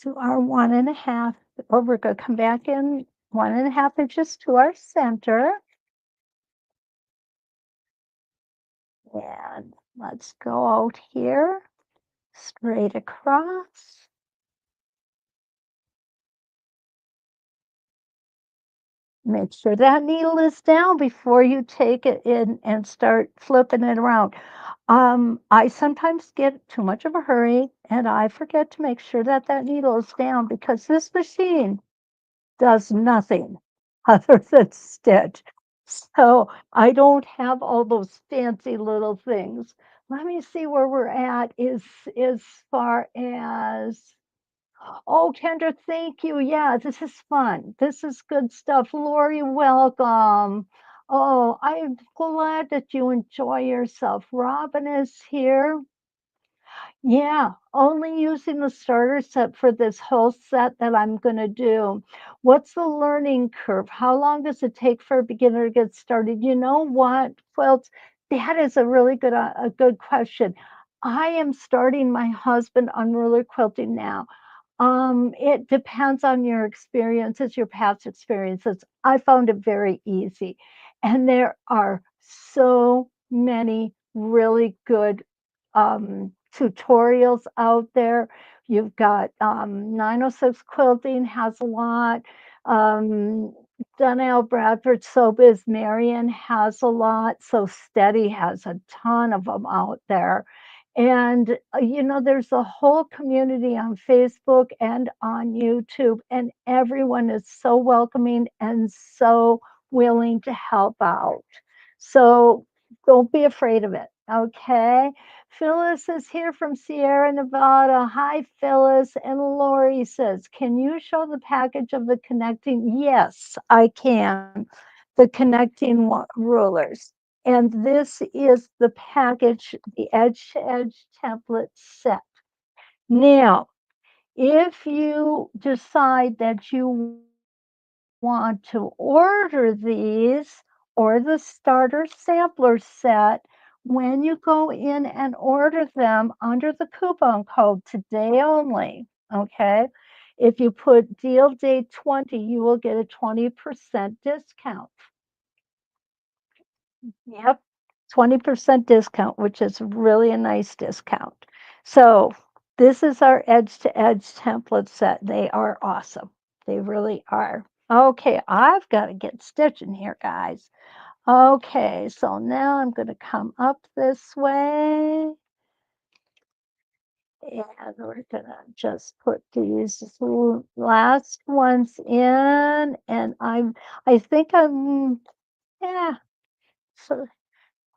to our 1 1/2, or we're going to come back in 1 1/2 inches to our center. And let's go out here, straight across. Make sure that needle is down before you take it in and start flipping it around. I sometimes get too much of a hurry and I forget to make sure that that needle is down because this machine does nothing other than stitch. So I don't have all those fancy little things. Let me see where we're at is as far as, oh, Kendra, thank you. Yeah, this is fun. This is good stuff. Lori, welcome. Oh, I'm glad that you enjoy yourself. Robin is here. Yeah, only using the starter set for this whole set that I'm going to do. What's the learning curve? How long does it take for a beginner to get started? You know what, Quilts? That is a good question. I am starting my husband on ruler quilting now. It depends on your experiences, your past experiences. I found it very easy. And there are so many really good tutorials out there. You've got 906 Quilting has a lot. Um, Donnell Bradford Soba's Marion has a lot. So Steady has a ton of them out there. And, there's a whole community on Facebook and on YouTube, and everyone is so welcoming and so willing to help out. So don't be afraid of it, okay? Phyllis is here from Sierra Nevada. Hi, Phyllis. And Lori says, can you show the package of the connecting? Yes, I can. The connecting rulers. And this is the package, the edge to edge template set. Now, if you decide that you want to order these or the starter sampler set, when you go in and order them under the coupon code today only, okay? If you put deal date 20, you will get a 20% discount. Yep, 20% discount, which is really a nice discount. So this is our edge to edge template set. They are awesome. They really are. Okay, I've got to get stitching here, guys. Okay, so now I'm going to come up this way. And we're going to just put these last ones in. And I think yeah. So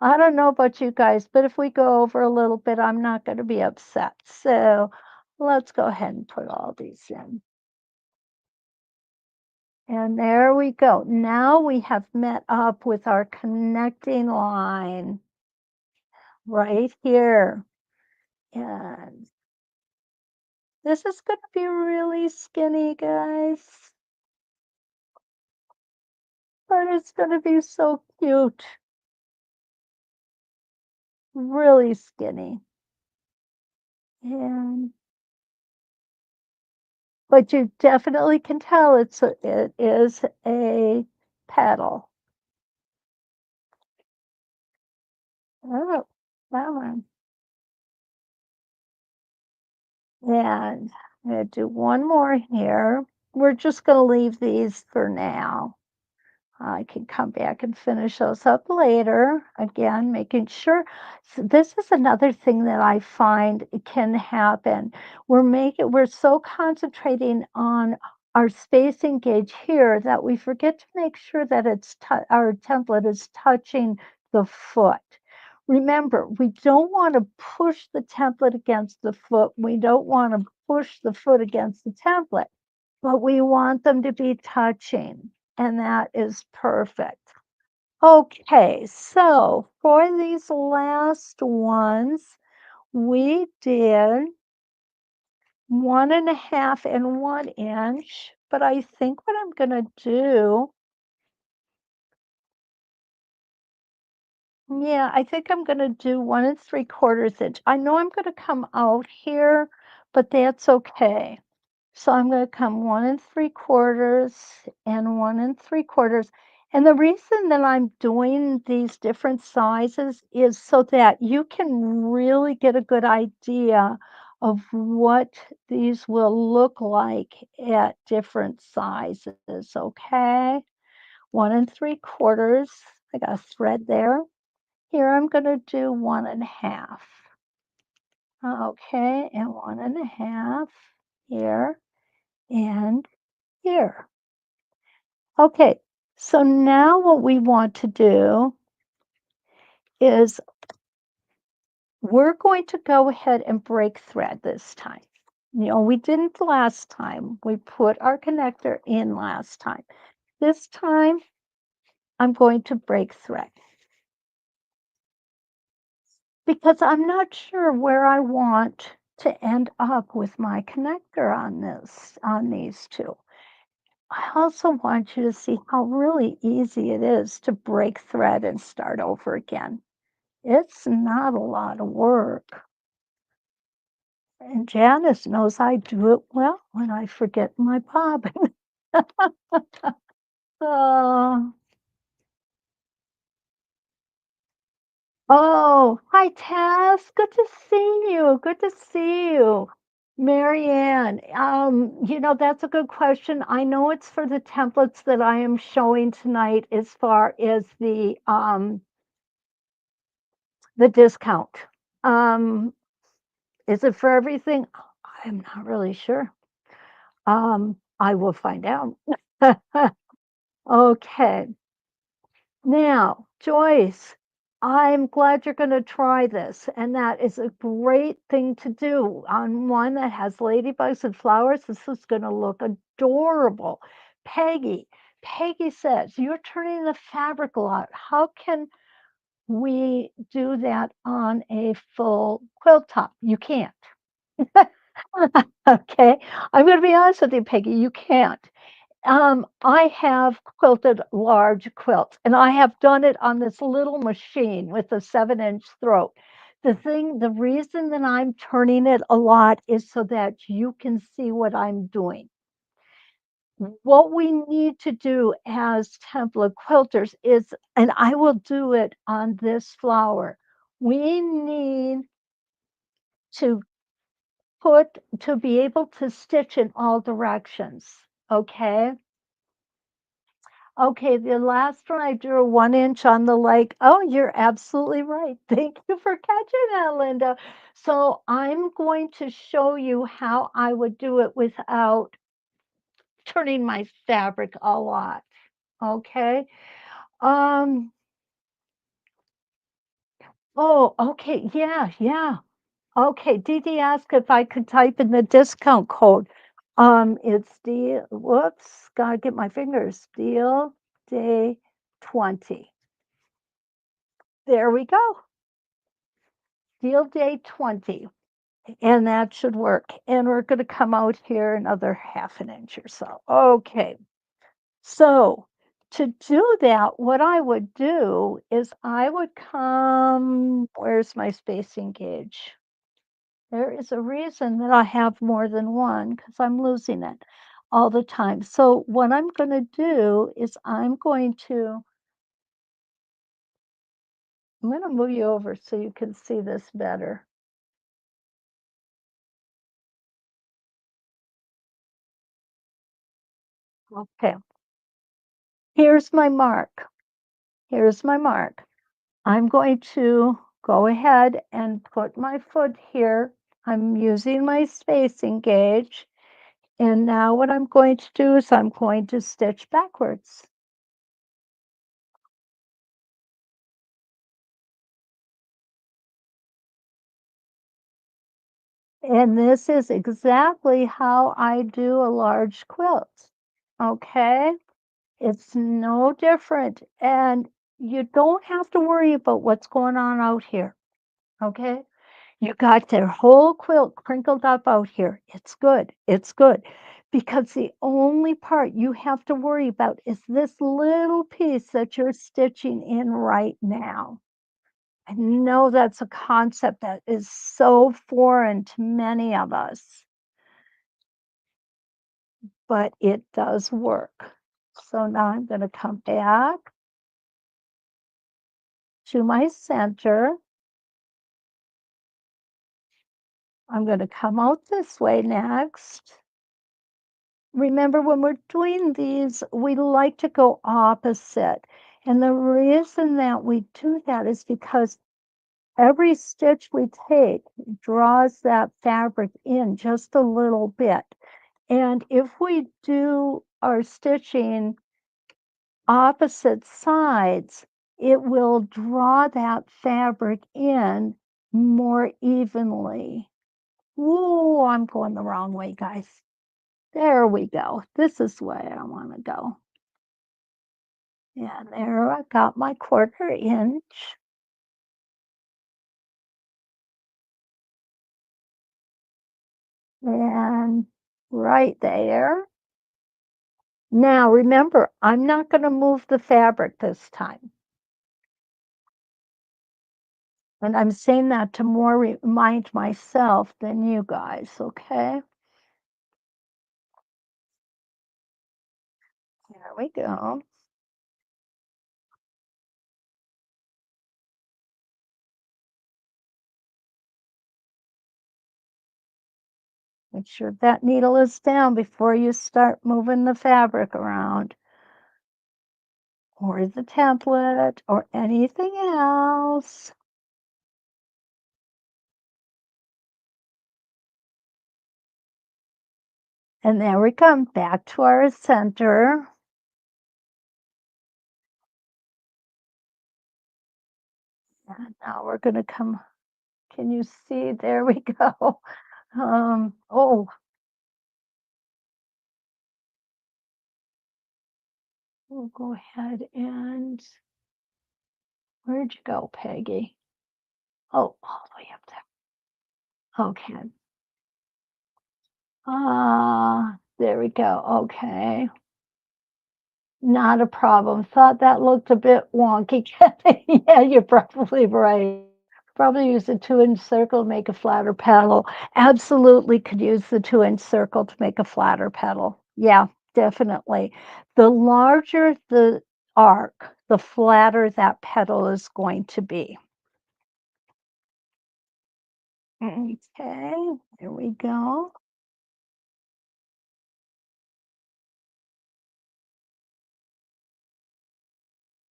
I don't know about you guys, but if we go over a little bit, I'm not going to be upset. So let's go ahead and put all these in. And there we go. Now we have met up with our connecting line right here. And this is going to be really skinny, guys. But it's going to be so cute. Really skinny. And but you definitely can tell it is a petal. Oh, that one. And I'm going to do one more here. We're just going to leave these for now. I can come back and finish those up later. Again, making sure. So this is another thing that I find can happen. We're so concentrating on our spacing gauge here that we forget to make sure that our template is touching the foot. Remember, we don't want to push the template against the foot. We don't want to push the foot against the template, but we want them to be touching, and that is perfect. Okay, so for these last ones, we did 1.5 and 1 inch, but I think what I'm going to do, yeah, I think I'm going to do 1 3/4 inch. I know I'm going to come out here, but that's okay. So I'm going to come 1 3/4 and 1 3/4. And the reason that I'm doing these different sizes is so that you can really get a good idea of what these will look like at different sizes. Okay. 1 3/4. I got a thread there. Here I'm going to do 1.5. Okay. And 1.5 here and here. Okay, so now what we want to do is we're going to go ahead and break thread this time. We didn't last time. We put our connector in last time. This time, I'm going to break thread because I'm not sure where I want to end up with my connector on these two. I also want you to see how really easy it is to break thread and start over again. It's not a lot of work. And Janice knows I do it well when I forget my bobbin. Oh, oh, hi Tess. Good to see you. Good to see you. Marianne, that's a good question. I know it's for the templates that I am showing tonight as far as the discount. Is it for everything? I'm not really sure. I will find out. Okay. Now, Joyce, I'm glad you're going to try this, and that is a great thing to do on one that has ladybugs and flowers. This is going to look adorable. Peggy, Peggy says, you're turning the fabric a lot. How can we do that on a full quilt top? You can't. Okay. I'm going to be honest with you, Peggy. You can't. I have quilted large quilts, and I have done it on this little machine with a 7-inch throat. The reason that I'm turning it a lot is so that you can see what I'm doing. What we need to do as template quilters is, and I will do it on this flower, we need to to be able to stitch in all directions. Okay. Okay, the last one I drew 1 inch on the leg. Oh, you're absolutely right. Thank you for catching that, Linda. So I'm going to show you how I would do it without turning my fabric a lot. Okay. Um, oh, okay. Yeah, yeah. Okay. Dee Dee asked if I could type in the discount code. It's whoops, gotta get my fingers. Deal day 20. There we go. Deal day 20, and that should work. And we're going to come out here another half an inch or so. Okay. So to do that, what I would do is I would come, where's my spacing gauge? There is a reason that I have more than one because I'm losing it all the time. So what I'm going to do is I'm going to move you over so you can see this better. Okay. Here's my mark. Here's my mark. I'm going to go ahead and put my foot here. I'm using my spacing gauge. And now what I'm going to do is I'm going to stitch backwards. And this is exactly how I do a large quilt. Okay? It's no different. And you don't have to worry about what's going on out here. Okay? You got their whole quilt crinkled up out here. It's good. It's good. Because the only part you have to worry about is this little piece that you're stitching in right now. I know that's a concept that is so foreign to many of us, but it does work. So now I'm going to come back to my center. I'm going to come out this way next. Remember, when we're doing these, we like to go opposite. And the reason that we do that is because every stitch we take draws that fabric in just a little bit. And if we do our stitching opposite sides, it will draw that fabric in more evenly. Ooh, I'm going the wrong way, guys. There we go. This is the way I want to go. And there I got my 1/4 inch. And right there. Now remember, I'm not going to move the fabric this time. And I'm saying that to more remind myself than you guys, okay? There we go. Make sure that needle is down before you start moving the fabric around, or the template, or anything else. And there we come back to our center. And now we're gonna come, can you see? There we go. Oh, we'll go ahead and, where'd you go, Peggy? Oh, all the way up there. Okay. There we go. Okay. Not a problem. Thought that looked a bit wonky. Yeah, you're probably right. Probably use a 2-inch circle to make a flatter petal. Absolutely could use the 2-inch circle to make a flatter petal. Yeah, definitely. The larger the arc, the flatter that petal is going to be. Okay, there we go.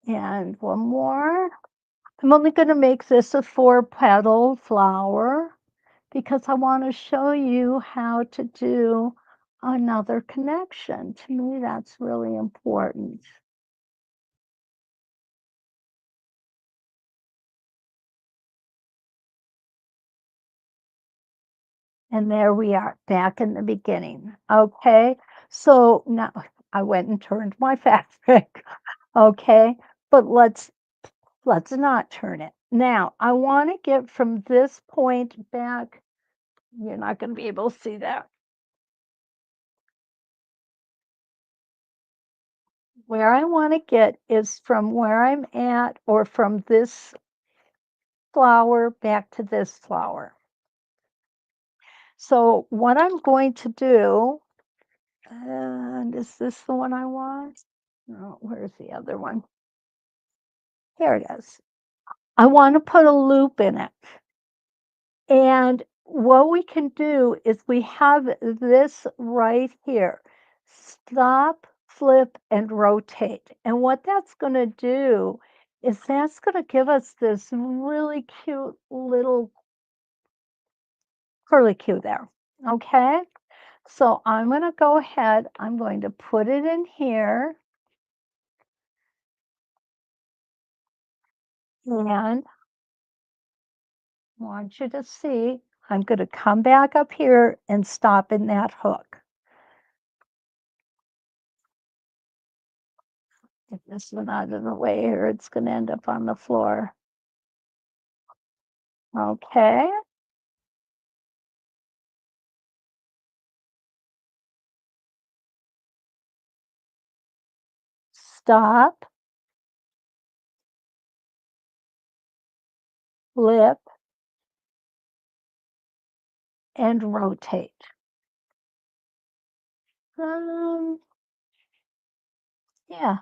And one more. I'm only going to make this a 4-petal flower because I want to show you how to do another connection. To me, that's really important. And there we are back in the beginning. Okay. So now I went and turned my fabric. Okay. But let's not turn it. Now I want to get from this point back. You're not going to be able to see that. Where I want to get is from where I'm at or from this flower back to this flower. So what I'm going to do, and is this the one I want? No, where's the other one? Here it is. I want to put a loop in it. And what we can do is we have this right here. Stop, flip, and rotate. And what that's going to do is that's going to give us this really cute little curlicue there. Okay? So I'm going to go ahead, I'm going to put it in here. And I want you to see, I'm going to come back up here and stop in that hook. Get this one out of the way or it's going to end up on the floor. Okay. Stop, flip, and rotate. Um, yeah,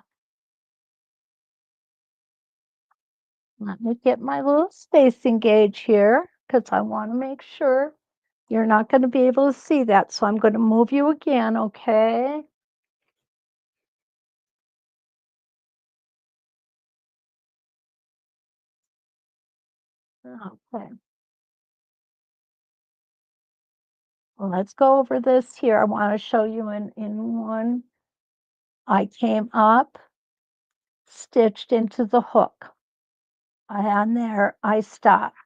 let me get my little spacing gauge here because I want to make sure you're not going to be able to see that. So I'm going to move you again, okay? Okay. Well, let's go over this here. I want to show you in one. I came up, stitched into the hook. And there I stopped.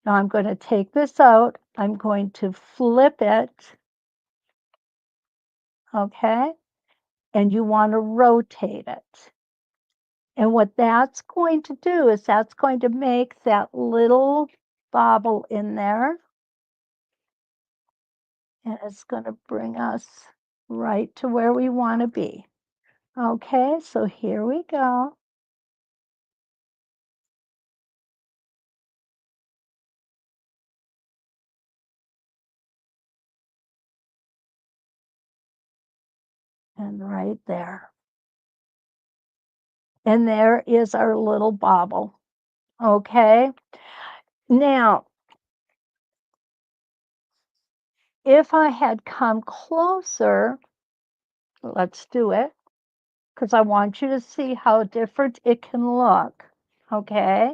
Now I'm going to take this out. I'm going to flip it. Okay. And you want to rotate it. And what that's going to do is that's going to make that little bobble in there. And it's going to bring us right to where we want to be. Okay, so here we go. And right there. And there is our little bobble. Okay. Now, if I had come closer, let's do it because I want you to see how different it can look. Okay.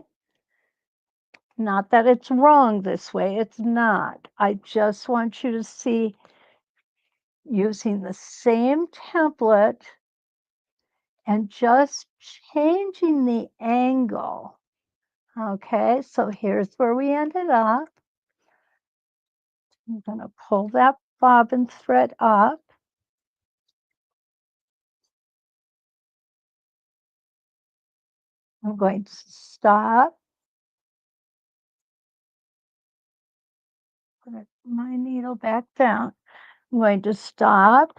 Not that it's wrong this way, it's not. I just want you to see using the same template and just changing the angle. Okay, so here's where we ended up. I'm going to pull that bobbin thread up. I'm going to stop. Put my needle back down. I'm going to stop,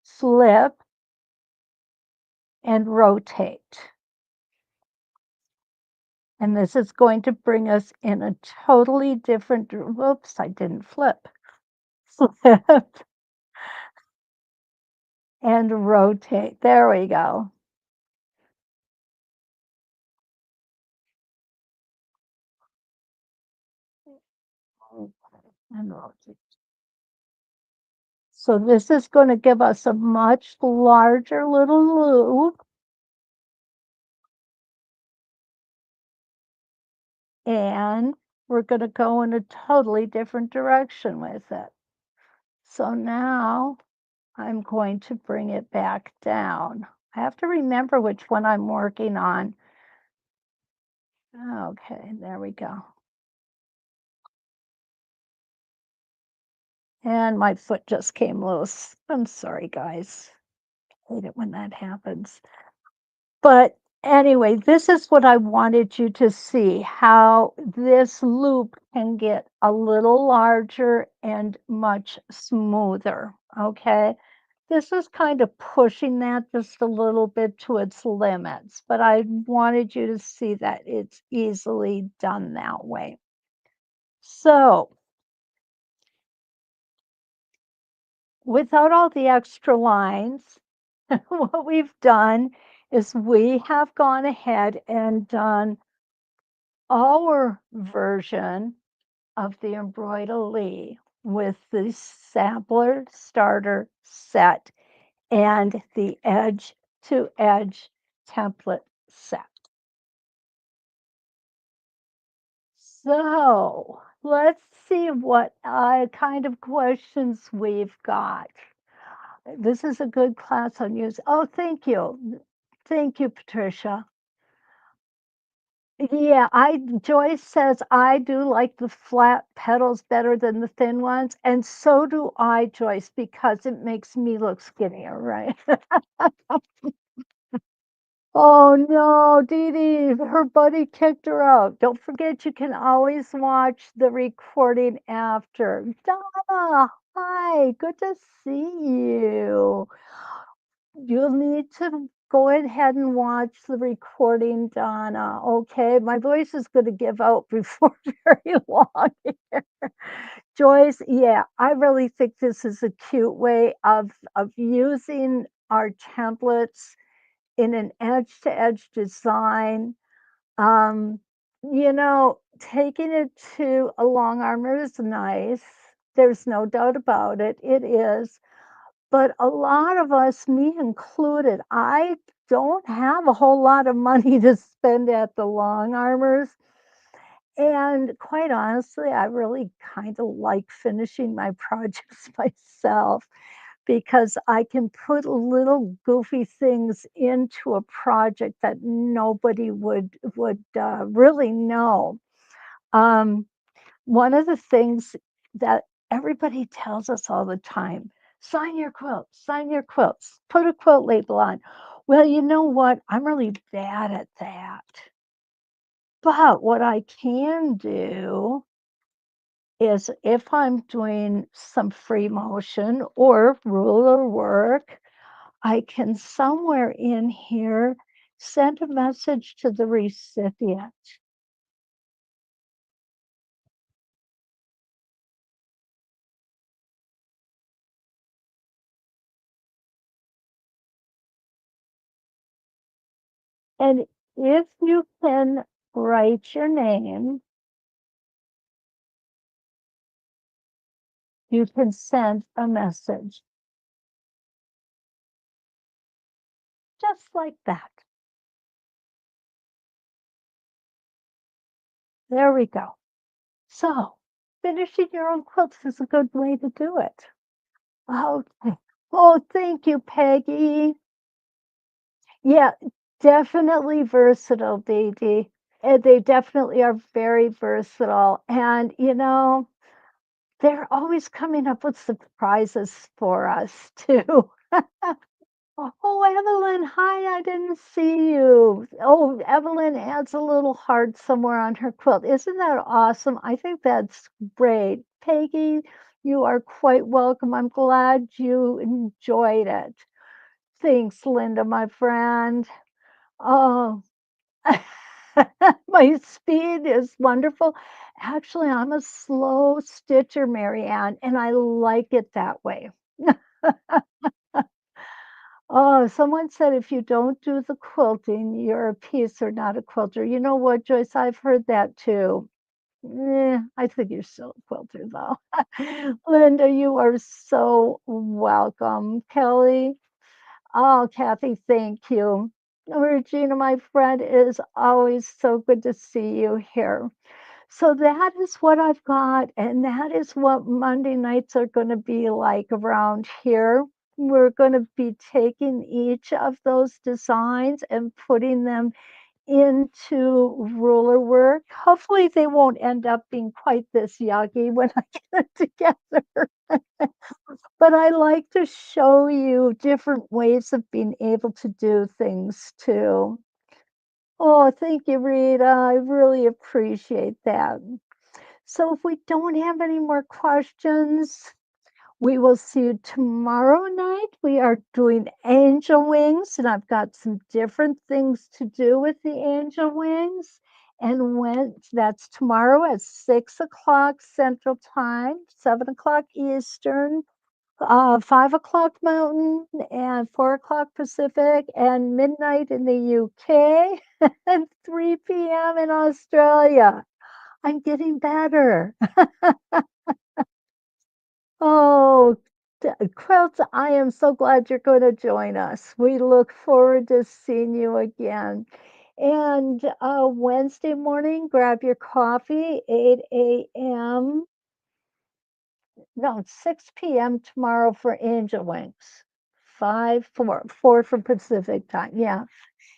slip, and rotate. And this is going to bring us in a totally different, whoops, I didn't flip. Flip and rotate. There we go. And rotate. So this is going to give us a much larger little loop. And we're going to go in a totally different direction with it. So now I'm going to bring it back down. I have to remember which one I'm working on. Okay, there we go. And my foot just came loose. I'm sorry, guys. I hate it when that happens. But anyway, this is what I wanted you to see, how this loop can get a little larger and much smoother, okay? This is kind of pushing that just a little bit to its limits, but I wanted you to see that it's easily done that way. So, without all the extra lines, what we've done is we have gone ahead and done our version of the embroidery with the sampler starter set and the edge to edge template set. So let's see what kind of questions we've got. This is a good class on use. Oh, thank you. Thank you, Patricia. Yeah, Joyce says I do like the flat petals better than the thin ones, and so do I, Joyce, because it makes me look skinnier, right? Oh no, Dee Dee, her buddy kicked her out. Don't forget you can always watch the recording after. Donna, hi, good to see you. You'll need to go ahead and watch the recording, Donna. Okay, my voice is going to give out before very long here. Joyce, yeah, I really think this is a cute way of using our templates in an edge to edge design. Um, Taking it to a long armor is nice. There's no doubt about it. It is. But a lot of us, me included, I don't have a whole lot of money to spend at the long armors. And quite honestly, I really kind of like finishing my projects myself because I can put little goofy things into a project that nobody would really know. Um, One of the things that everybody tells us all the time, sign your quilts, put a quilt label on. Well, you know what? I'm really bad at that. But what I can do is if I'm doing some free motion or ruler work, I can somewhere in here send a message to the recipient. And if you can write your name, you can send a message just like that. There we go. So, finishing your own quilts is a good way to do it. Okay. Oh, thank you, Peggy. Yeah, definitely versatile, baby. They definitely are very versatile. And, they're always coming up with surprises for us too. Oh, Evelyn, hi, I didn't see you. Oh, Evelyn adds a little heart somewhere on her quilt. Isn't that awesome? I think that's great. Peggy, you are quite welcome. I'm glad you enjoyed it. Thanks, Linda, my friend. Oh, my speed is wonderful. Actually, I'm a slow stitcher, Marianne, and I like it that way. Oh, someone said if you don't do the quilting, you're a piecer, not a quilter. You know what, Joyce? I've heard that too. I think you're still a quilter, though. Linda, you are so welcome. Kelly, oh, Kathy, thank you. Regina, my friend, it is always so good to see you here. So that is what I've got, and that is what Monday nights are going to be like around here. We're going to be taking each of those designs and putting them into ruler work. Hopefully, they won't end up being quite this yucky when I get it together. But I like to show you different ways of being able to do things too. Oh, thank you, Rita. I really appreciate that. So if we don't have any more questions, we will see you tomorrow night. We are doing angel wings, and I've got some different things to do with the angel wings. And when that's tomorrow at 6 o'clock Central Time, 7 o'clock Eastern, 5 o'clock Mountain, and 4 o'clock Pacific, and midnight in the UK, and 3 p.m. in Australia. I'm getting better. Oh, Quilt, I am so glad you're going to join us. We look forward to seeing you again. And Wednesday morning, grab your coffee, 8 a.m. No, 6 p.m. tomorrow for Angel Wings. 4 for Pacific time. Yeah.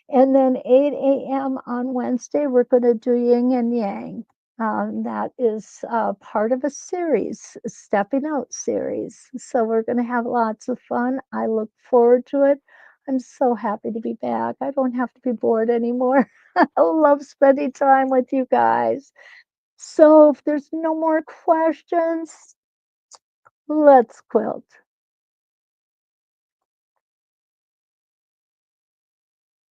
And then 8 a.m. on Wednesday, we're going to do yin and yang. That is part of a series, a stepping out series. So we're going to have lots of fun. I look forward to it. I'm so happy to be back. I don't have to be bored anymore. I love spending time with you guys. So if there's no more questions, let's quilt.